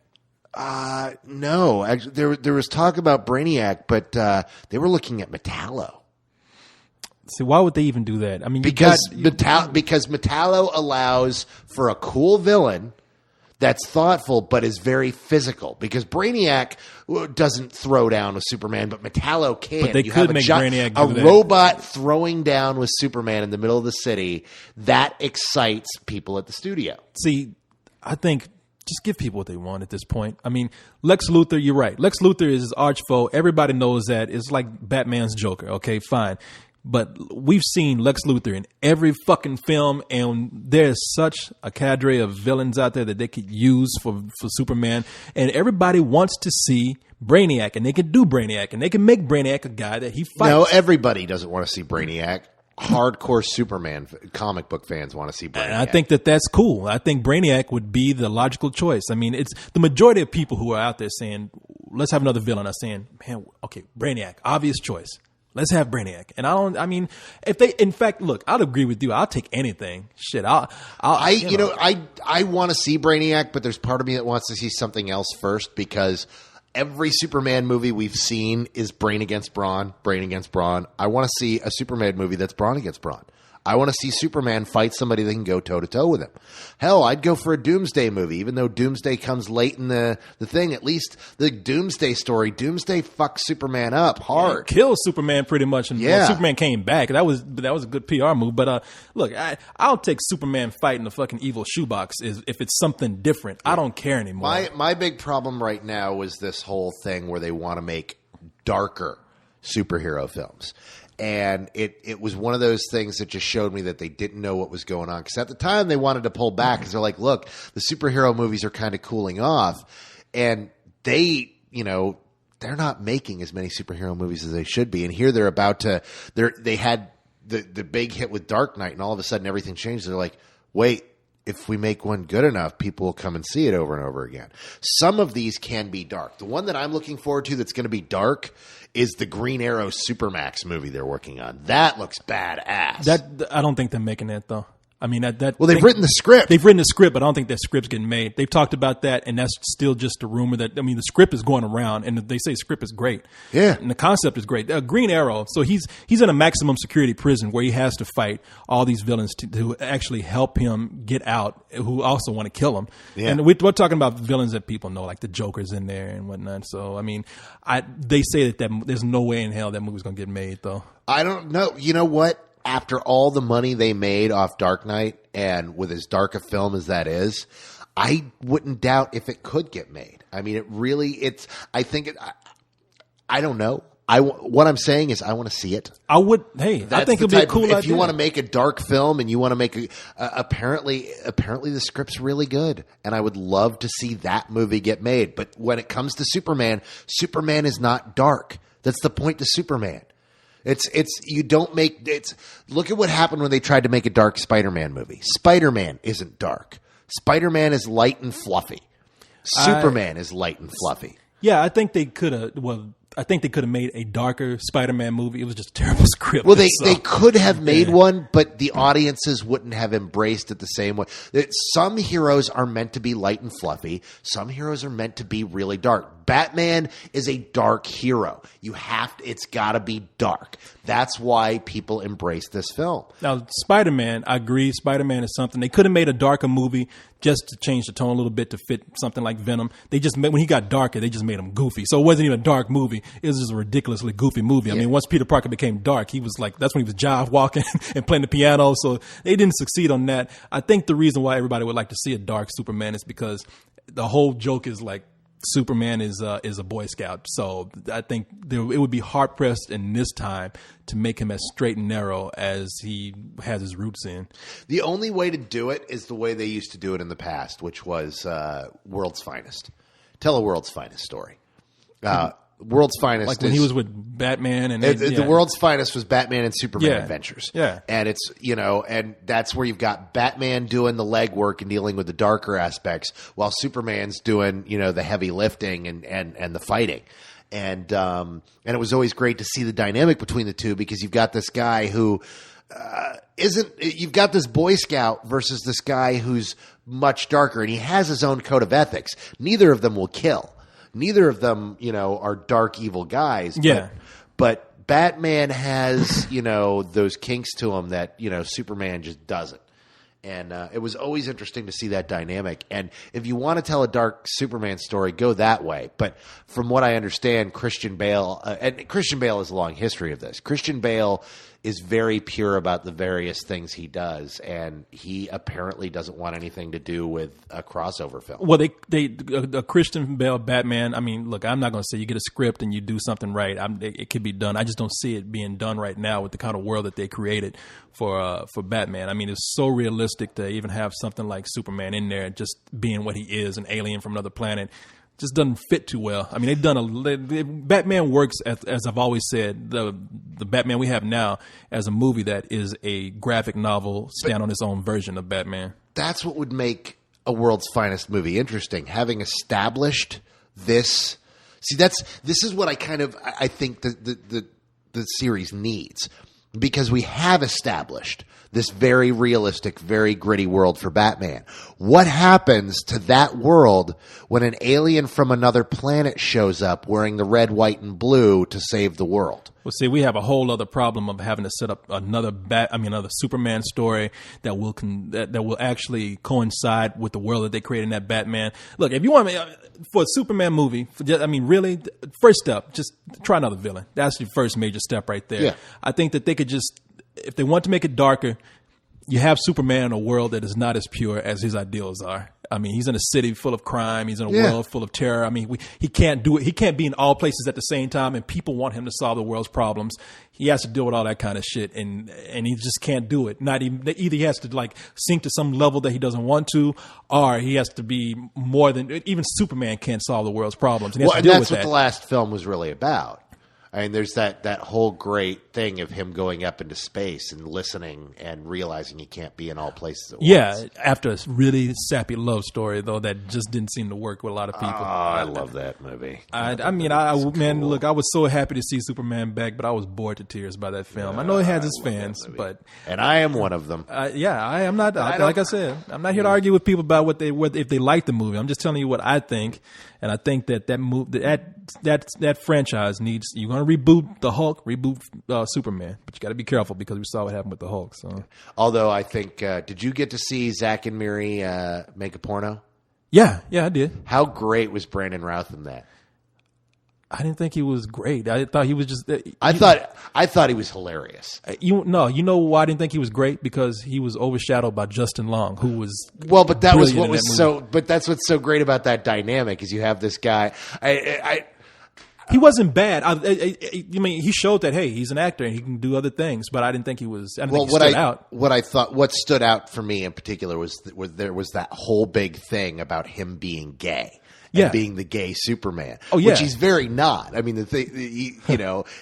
No, actually, there was talk about Brainiac, but they were looking at Metallo. See, why would they even do that? I mean, because Metallo allows for a cool villain that's thoughtful but is very physical. Because Brainiac doesn't throw down with Superman, but Metallo can. But they could make Brainiac do that. Robot throwing down with Superman in the middle of the city, that excites people at the studio. See, I think just give people what they want at this point. I mean, Lex Luthor, you're right. Lex Luthor is his arch foe. Everybody knows that. It's like Batman's Joker. Okay, fine. But we've seen Lex Luthor in every fucking film, and there's such a cadre of villains out there that they could use for Superman. And everybody wants to see Brainiac, and they can do Brainiac, and they can make Brainiac a guy that he fights. No, everybody doesn't want to see Brainiac. Hardcore Superman comic book fans want to see Brainiac. And I think that's cool. I think Brainiac would be the logical choice. I mean, it's the majority of people who are out there saying, let's have another villain, are saying, man, okay, Brainiac, obvious choice. Let's have Brainiac. And in fact, look, I'd agree with you. I'll take anything. Shit, I want to see Brainiac, but there's part of me that wants to see something else first, because every Superman movie we've seen is brain against brawn. I want to see a Superman movie that's brawn against brawn. I want to see Superman fight somebody that can go toe-to-toe with him. Hell, I'd go for a Doomsday movie, even though Doomsday comes late in the thing. At least the Doomsday story, Doomsday fucks Superman up hard. Yeah, kills Superman pretty much. And Superman came back. That was a good PR move. But look, I'll take Superman fighting the fucking evil shoebox if it's something different. I don't care anymore. My big problem right now was this whole thing where they want to make darker superhero films. And it was one of those things that just showed me that they didn't know what was going on. Because at the time, they wanted to pull back because they're like, look, the superhero movies are kind of cooling off. And they're not making as many superhero movies as they should be. And here they're about to – they had the big hit with Dark Knight, and all of a sudden everything changed. They're like, wait. If we make one good enough, people will come and see it over and over again. Some of these can be dark. The one that I'm looking forward to that's going to be dark is the Green Arrow Supermax movie they're working on. That looks badass. I don't think they're making that, though. I mean, well, they've written the script. They've written the script, but I don't think that script's getting made. They've talked about that, and that's still just a rumor. The script is going around, and they say the script is great. Yeah, and the concept is great. Green Arrow. So he's in a maximum security prison where he has to fight all these villains to actually help him get out, who also want to kill him. Yeah. And we're talking about villains that people know, like the Joker's in there and whatnot. So I mean, they say that there's no way in hell that movie's going to get made, though. I don't know. You know what? After all the money they made off Dark Knight, and with as dark a film as that is, I wouldn't doubt if it could get made. I mean, I don't know. What I'm saying is I want to see it. I would. Hey, I think it'd be a cool idea. If you want to make a dark film and you want to make apparently the script's really good, and I would love to see that movie get made. But when it comes to Superman, Superman is not dark. That's the point to Superman. Look at what happened when they tried to make a dark Spider-Man movie. Spider-Man isn't dark. Spider-Man is light and fluffy. Superman is light and fluffy. Yeah, I think they could have. Well, I think they could have made a darker Spider-Man movie. It was just a terrible script. Well, they could have made one, but the audiences wouldn't have embraced it the same way. Some heroes are meant to be light and fluffy. Some heroes are meant to be really dark. Batman is a dark hero. It's got to be dark. That's why people embrace this film. Now, Spider-Man, I agree. Spider-Man is something. They could have made a darker movie just to change the tone a little bit to fit something like Venom. When he got darker, they just made him goofy. So it wasn't even a dark movie. It was just a ridiculously goofy movie. I mean, once Peter Parker became dark, he was like, that's when he was jive walking and playing the piano. So they didn't succeed on that. I think the reason why everybody would like to see a dark Superman is because the whole joke is like, Superman is a Boy Scout, so I think it would be hard pressed in this time to make him as straight and narrow as he has his roots in. The only way to do it is the way they used to do it in the past, which was World's Finest. Tell a World's Finest story. World's Finest, like when he was with Batman, and the World's Finest was Batman and Superman Adventures. Yeah, and it's and that's where you've got Batman doing the legwork and dealing with the darker aspects, while Superman's doing the heavy lifting and the fighting. And it was always great to see the dynamic between the two, because you've got this guy who you've got this Boy Scout versus this guy who's much darker, and he has his own code of ethics. Neither of them will kill. Neither of them, are dark, evil guys. Yeah. But Batman has, those kinks to him that, Superman just doesn't. And it was always interesting to see that dynamic. And if you want to tell a dark Superman story, go that way. But from what I understand, Christian Bale, and Christian Bale has a long history of this. Christian Bale is very pure about the various things he does, and he apparently doesn't want anything to do with a crossover film. Well, a Christian Bale Batman, I mean, look, I'm not going to say you get a script and you do something right. It could be done. I just don't see it being done right now with the kind of world that they created for Batman. I mean, it's so realistic to even have something like Superman in there just being what he is, an alien from another planet. Just doesn't fit too well. I mean, Batman works as I've always said. The Batman we have now as a movie that is a graphic novel, stand on its own version of Batman. That's what would make a World's Finest movie interesting. Having established this, this is what I think the series needs, because we have established this very realistic, very gritty world for Batman. What happens to that world when an alien from another planet shows up wearing the red, white, and blue to save the world? Well, see, we have a whole other problem of having to set up another Superman story that will actually coincide with the world that they created in that Batman. Look, if you want for a Superman movie, really, first step, just try another villain. That's your first major step right there. Yeah. I think that they could just, if they want to make it darker, you have Superman in a world that is not as pure as his ideals are. I mean, he's in a city full of crime. He's in a world full of terror. I mean, he can't do it. He can't be in all places at the same time, and people want him to solve the world's problems. He has to deal with all that kind of shit, and he just can't do it. Either he has to sink to some level that he doesn't want to, or he has to be more than even Superman can't solve the world's problems. And that's what the last film was really about. I mean, there's that whole great thing of him going up into space and listening and realizing he can't be in all places at once. Yeah, after a really sappy love story, though, that just didn't seem to work with a lot of people. Oh, I love that movie. Look, I was so happy to see Superman back, but I was bored to tears by that film. I know it has its fans, and I am one of them. I am not. Like I said, I'm not here to argue with people about if they like the movie. I'm just telling you what I think. And I think that franchise needs. You're going to reboot the Hulk, reboot Superman, but you got to be careful because we saw what happened with the Hulk. So, although I think, did you get to see Zack and Miri make a porno? Yeah, I did. How great was Brandon Routh in that? I didn't think he was great. I thought he was just. I thought he was hilarious. You know why I didn't think he was great? Because he was overshadowed by Justin Long, who was But that was what was so. But that's what's so great about that dynamic is you have this guy. He wasn't bad. I mean, he showed that, hey, he's an actor and he can do other things, but I didn't think he was. I didn't think he stood out. What stood out for me in particular was there was that whole big thing about him being gay. And being the gay Superman, which he's very not. I mean, the thing,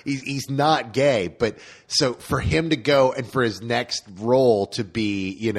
he's not gay, but so for him to go and for his next role to be,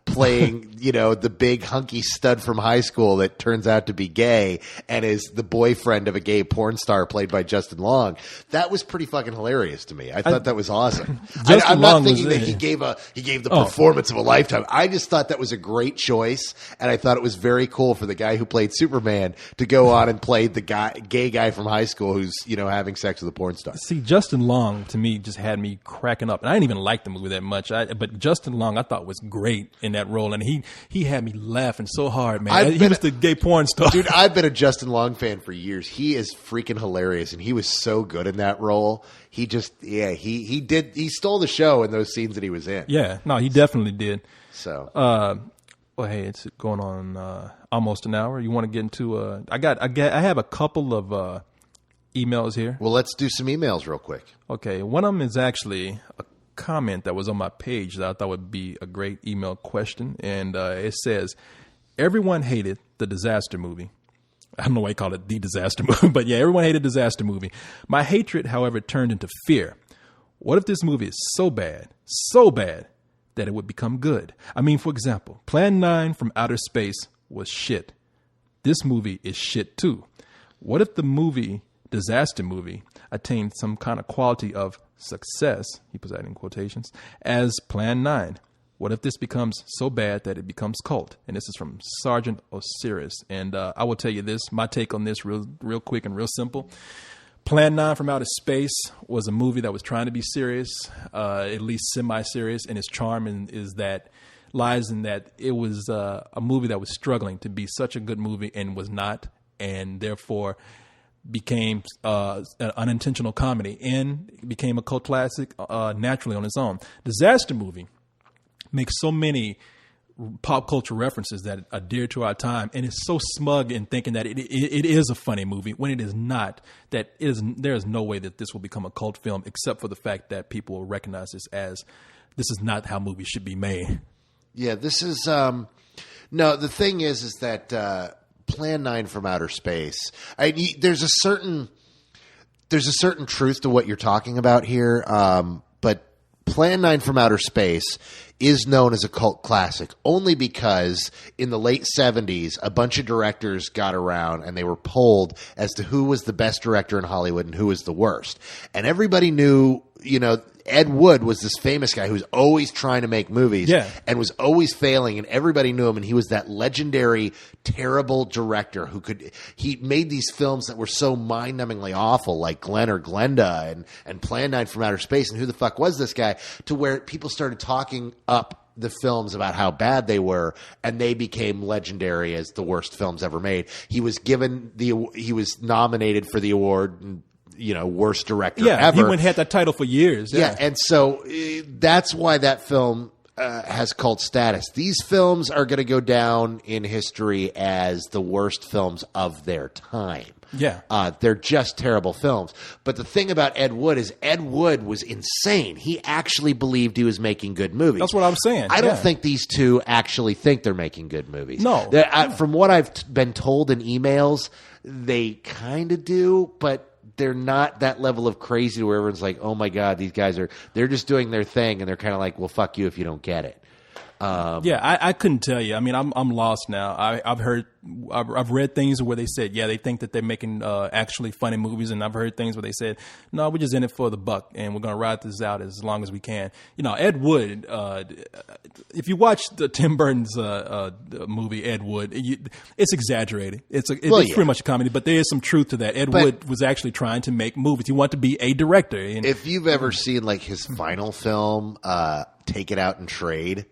playing, the big hunky stud from high school that turns out to be gay and is the boyfriend of a gay porn star played by Justin Long, that was pretty fucking hilarious to me. I thought that was awesome. I'm not thinking that he gave the performance of a lifetime. I just thought that was a great choice, and I thought it was very cool for the guy who played Superman to go on and play the gay guy from high school who's having sex with a porn star. See, Justin Long to me just had me cracking up, and I didn't even like the movie that much. But Justin Long I thought was great in that role, and he had me laughing so hard, man. He was the gay porn star, dude. I've been a Justin Long fan for years. He is freaking hilarious, and he was so good in that role. He just he stole the show in those scenes that he was in. Yeah, no, he definitely did. So. Well, hey, it's going on almost an hour. You want to get into? I have a couple of emails here. Well, let's do some emails real quick. Okay, one of them is actually a comment that was on my page that I thought would be a great email question, and it says, "Everyone hated the Disaster movie." I don't know why you call it the Disaster movie, but yeah, everyone hated Disaster movie. My hatred, however, turned into fear. What if this movie is so bad, that it would become good? I mean, for example, Plan 9 from Outer Space was shit. This movie is shit too. What if the movie, Disaster movie, attained some kind of quality of success, he puts that in quotations, as Plan 9? What if this becomes so bad that it becomes cult? And this is from Sergeant Osiris. And I will tell you this, my take on this real quick and real simple. Plan 9 from Outer Space was a movie that was trying to be serious, at least semi-serious, and its charm lies in that it was a movie that was struggling to be such a good movie and was not, and therefore became an unintentional comedy and became a cult classic naturally on its own. Disaster movie makes so many pop culture references that are dear to our time, and it's so smug in thinking that it is a funny movie when it is not. There is no way that this will become a cult film, except for the fact that people will recognize this is not how movies should be made. Yeah, this is no. The thing is that Plan 9 from Outer Space. There's a certain truth to what you're talking about here, but Plan 9 from Outer Space is known as a cult classic only because in the late 70s, a bunch of directors got around and they were polled as to who was the best director in Hollywood and who was the worst. And everybody knew, Ed Wood was this famous guy who was always trying to make movies and was always failing, and everybody knew him, and he was that legendary, terrible director he made these films that were so mind-numbingly awful, like Glenn or Glenda and Plan 9 from Outer Space, and who the fuck was this guy, to where people started talking up the films about how bad they were, and they became legendary as the worst films ever made. He was nominated for the award and worst director ever. He had that title for years. Yeah, and so that's why that film has cult status. These films are going to go down in history as the worst films of their time. Yeah. They're just terrible films. But the thing about Ed Wood is Ed Wood was insane. He actually believed he was making good movies. That's what I'm saying. I don't think these two actually think they're making good movies. No. From what I've been told in emails, they kind of do, but they're not that level of crazy where everyone's like, oh my God, these guys they're just doing their thing, and they're kind of like, well, fuck you if you don't get it. I couldn't tell you. I mean, I'm lost now. I've read things where they said, they think that they're making actually funny movies, and I've heard things where they said, no, we're just in it for the buck, and we're going to ride this out as long as we can. Ed Wood. If you watch Tim Burton's movie Ed Wood, it's exaggerated. It's pretty much a comedy, but there is some truth to that. Ed Wood was actually trying to make movies. He wanted to be a director. And if you've ever seen like his final film, Take It Out and Trade.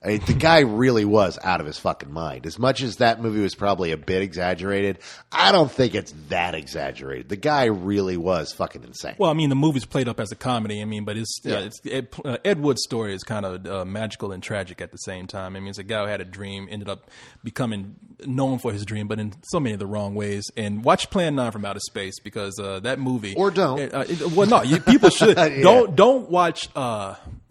I mean, the guy really was out of his fucking mind. As much as that movie was probably a bit exaggerated, I don't think it's that exaggerated. The guy really was fucking insane. Well, I mean, the movie's played up as a comedy. I mean, but Ed Wood's story is kind of magical and tragic at the same time. I mean, it's a guy who had a dream, ended up becoming known for his dream, but in so many of the wrong ways. And watch Plan 9 from Outer Space, because that movie, or don't. Well, no, people should. Don't watch.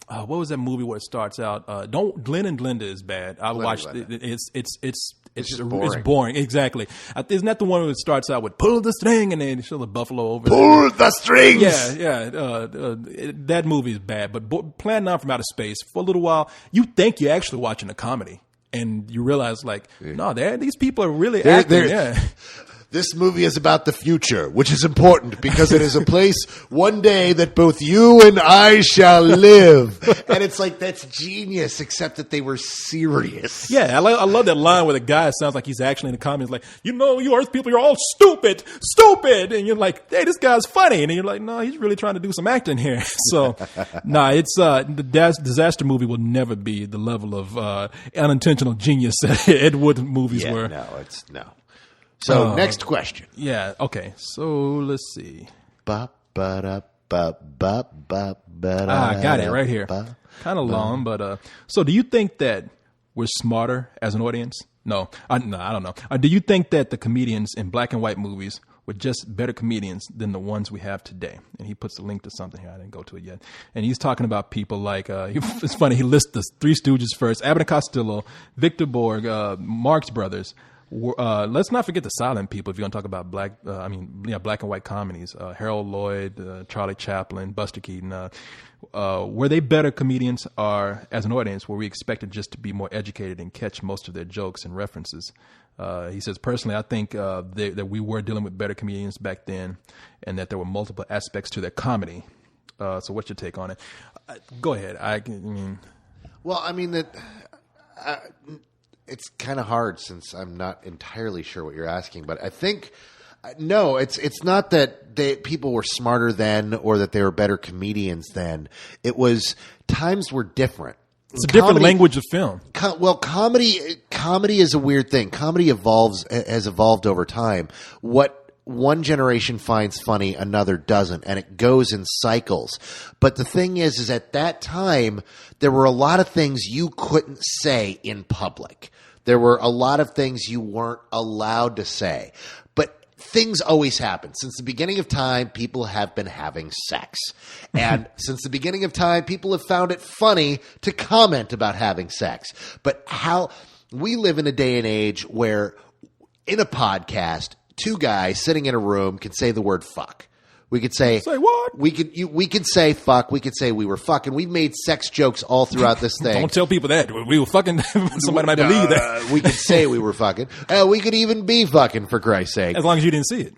What was that movie where it starts out? Don't Glenn and Glenda is bad. I watched it. It's boring. Exactly. Isn't that the one where it starts out with "pull the string" and then show the buffalo over? Pull the strings. Yeah. That movie is bad. But Plan 9 from Outer Space, for a little while, you think you're actually watching a comedy, and you realize no, these people are really acting. Yeah. This movie is about the future, which is important because it is a place one day that both you and I shall live. And it's like, that's genius, except that they were serious. Yeah, I love that line where the guy sounds like he's actually in the comments like, you Earth people, you're all stupid. And you're like, hey, this guy's funny. And you're like, no, he's really trying to do some acting here. So, it's the disaster movie will never be the level of unintentional genius that Ed Wood movies were. No. So, next question. Yeah, okay. So, let's see. I got it right here. Kind of long, but... So, do you think that we're smarter as an audience? No, I don't know. Do you think that the comedians in black and white movies were just better comedians than the ones we have today? And he puts a link to something here. I didn't go to it yet. And he's talking about people like... it's funny, he lists the Three Stooges first. Abbott and Costello, Victor Borg, Marx Brothers... let's not forget the silent people. If you're going to talk about black and white comedies, Harold Lloyd, Charlie Chaplin, Buster Keaton, were they better comedians? Or as an audience, were we expected just to be more educated and catch most of their jokes and references? He says, personally, I think that we were dealing with better comedians back then, and that there were multiple aspects to their comedy. So, what's your take on it? Go ahead. It's kind of hard since I'm not entirely sure what you're asking, but I think no, it's not that people were smarter then or that they were better comedians then. It was times were different. It's a different language of film. Comedy is a weird thing. Comedy has evolved over time. What one generation finds funny, another doesn't, and it goes in cycles. But the thing is at that time, there were a lot of things you couldn't say in public. There were a lot of things you weren't allowed to say. But things always happen. Since the beginning of time, people have been having sex. And since the beginning of time, people have found it funny to comment about having sex. But how we live in a day and age where in a podcast, two guys sitting in a room can say the word fuck. We could say what? We could say fuck. We could say we were fucking. We've made sex jokes all throughout this thing. Don't tell people that we were fucking. Somebody might believe that. We could say we were fucking. We could even be fucking, for Christ's sake. As long as you didn't see it.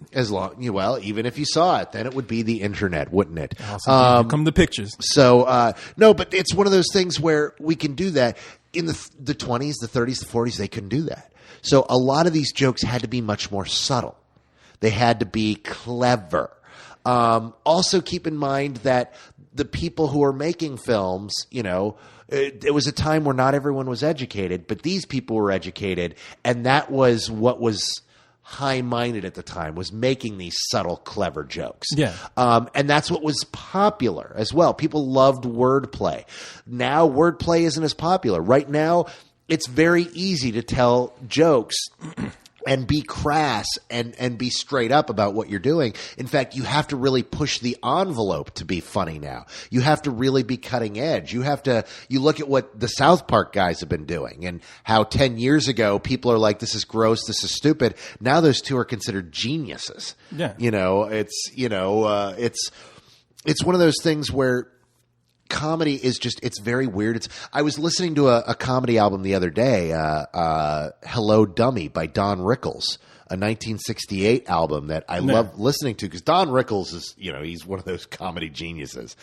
Even if you saw it, then it would be the internet, wouldn't it? Awesome. Come the pictures. So no, but it's one of those things where we can do that. In the 20s, the 30s, the 40s, they couldn't do that. So a lot of these jokes had to be much more subtle. They had to be clever. Also keep in mind that the people who are making films, it was a time where not everyone was educated, but these people were educated. And that was what was high-minded at the time, was making these subtle, clever jokes. Yeah. And that's what was popular as well. People loved wordplay. Now wordplay isn't as popular. Right now, it's very easy to tell jokes and be crass and be straight up about what you're doing. In fact, you have to really push the envelope to be funny now. You have to really be cutting edge. You look at what the South Park guys have been doing and how 10 years ago people are like, this is gross, this is stupid. Now those two are considered geniuses. Yeah. It's one of those things where comedy is just, it's very weird. I was listening to a comedy album the other day, Hello Dummy by Don Rickles, a 1968 album that I love listening to because Don Rickles is, he's one of those comedy geniuses.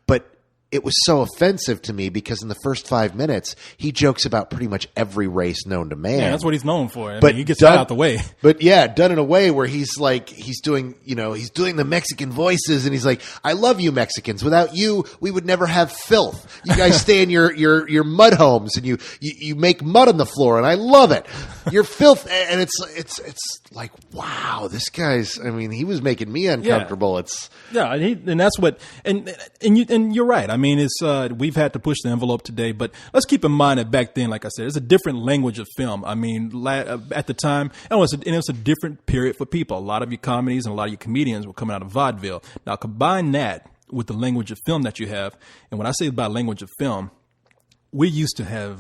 But it was so offensive to me because in the first 5 minutes, he jokes about pretty much every race known to man. Yeah, that's what he's known for. I But mean, he gets that out the way. But yeah, done in a way where he's doing the Mexican voices, and he's like, "I love you Mexicans. Without you, we would never have filth. You guys stay in your mud homes, and you make mud on the floor, and I love it. You're filth." And it's like, wow, this guy's. I mean, he was making me uncomfortable. Yeah, and that's what, and you're right. I mean, it's we've had to push the envelope today, but let's keep in mind that back then, like I said, it's a different language of film. I mean, at the time, and it was a different period for people. A lot of your comedies and a lot of your comedians were coming out of vaudeville. Now, combine that with the language of film that you have, and when I say about language of film, we used to have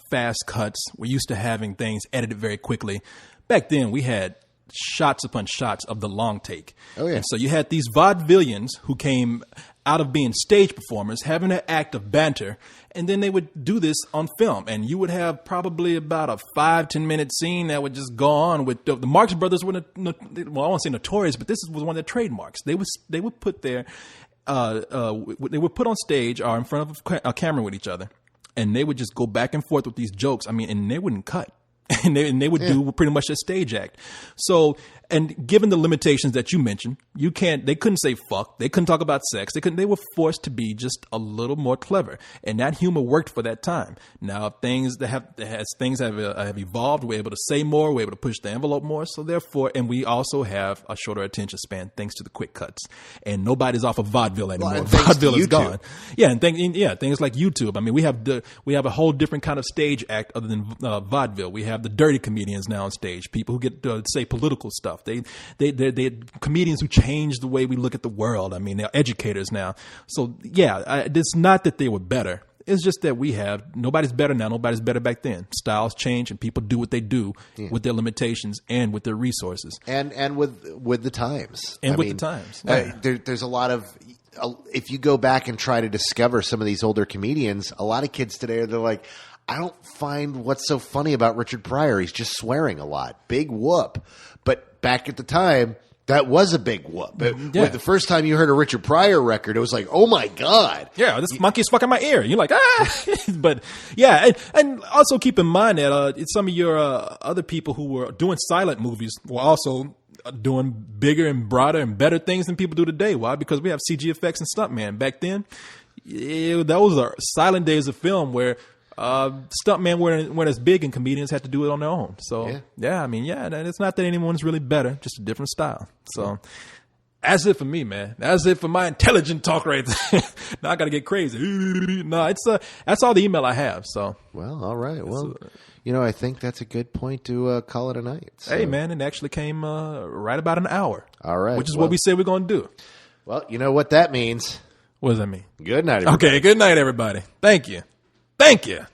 fast cuts. We're used to having things edited very quickly. Back then, we had shots upon shots of the long take. Oh, yeah. And so you had these vaudevillians who came out of being stage performers, having an act of banter, and then they would do this on film. And you would have probably about a 5-10 minute scene that would just go on with the Marx Brothers were, well, I won't say notorious, but this was one of their trademarks. They would put their, they would put on stage or in front of a camera with each other, and they would just go back and forth with these jokes. I mean, and they wouldn't cut. And they would do pretty much a stage act. So, and given the limitations that you mentioned, they couldn't say fuck. They couldn't talk about sex. They were forced to be just a little more clever. And that humor worked for that time. Now, as things have evolved, we're able to say more, we're able to push the envelope more. So therefore, and we also have a shorter attention span thanks to the quick cuts. And nobody's off of vaudeville anymore. Well, vaudeville is gone. Yeah, and things like YouTube. I mean, we have a whole different kind of stage act other than vaudeville. We have the dirty comedians now on stage, people who get to say political stuff. They're comedians who change the way we look at the world. I mean, they're educators now. So yeah, it's not that they were better. It's just that nobody's better now. Nobody's better back then. Styles change and people do what they do with their limitations and with their resources. And with the times. The times. Yeah. There's a lot of, if you go back and try to discover some of these older comedians, a lot of kids today, they're like, I don't find what's so funny about Richard Pryor. He's just swearing a lot. Big whoop. But back at the time, that was a big whoop. When the first time you heard a Richard Pryor record, it was like, oh my God. Yeah, this monkey's fucking my ear. You're like, ah. But yeah, and also keep in mind that some of your other people who were doing silent movies were also doing bigger and broader and better things than people do today. Why? Because we have CG effects and stuntman. Back then, those are silent days of film where stuntmen weren't as big and comedians had to do it on their own. So yeah, I mean, it's not that anyone's really better, just a different style. So that's it for me, man. That's it for my intelligent talk right there. Now I got to get crazy. No, that's all the email I have. So well, all right. Well, I think that's a good point to call it a night. So. Hey, man, it actually came right about an hour. All right, which is what we said we're going to do. Well, you know what that means. What does that mean? Good night, everybody. Okay, good night, everybody. Thank you. Thank you.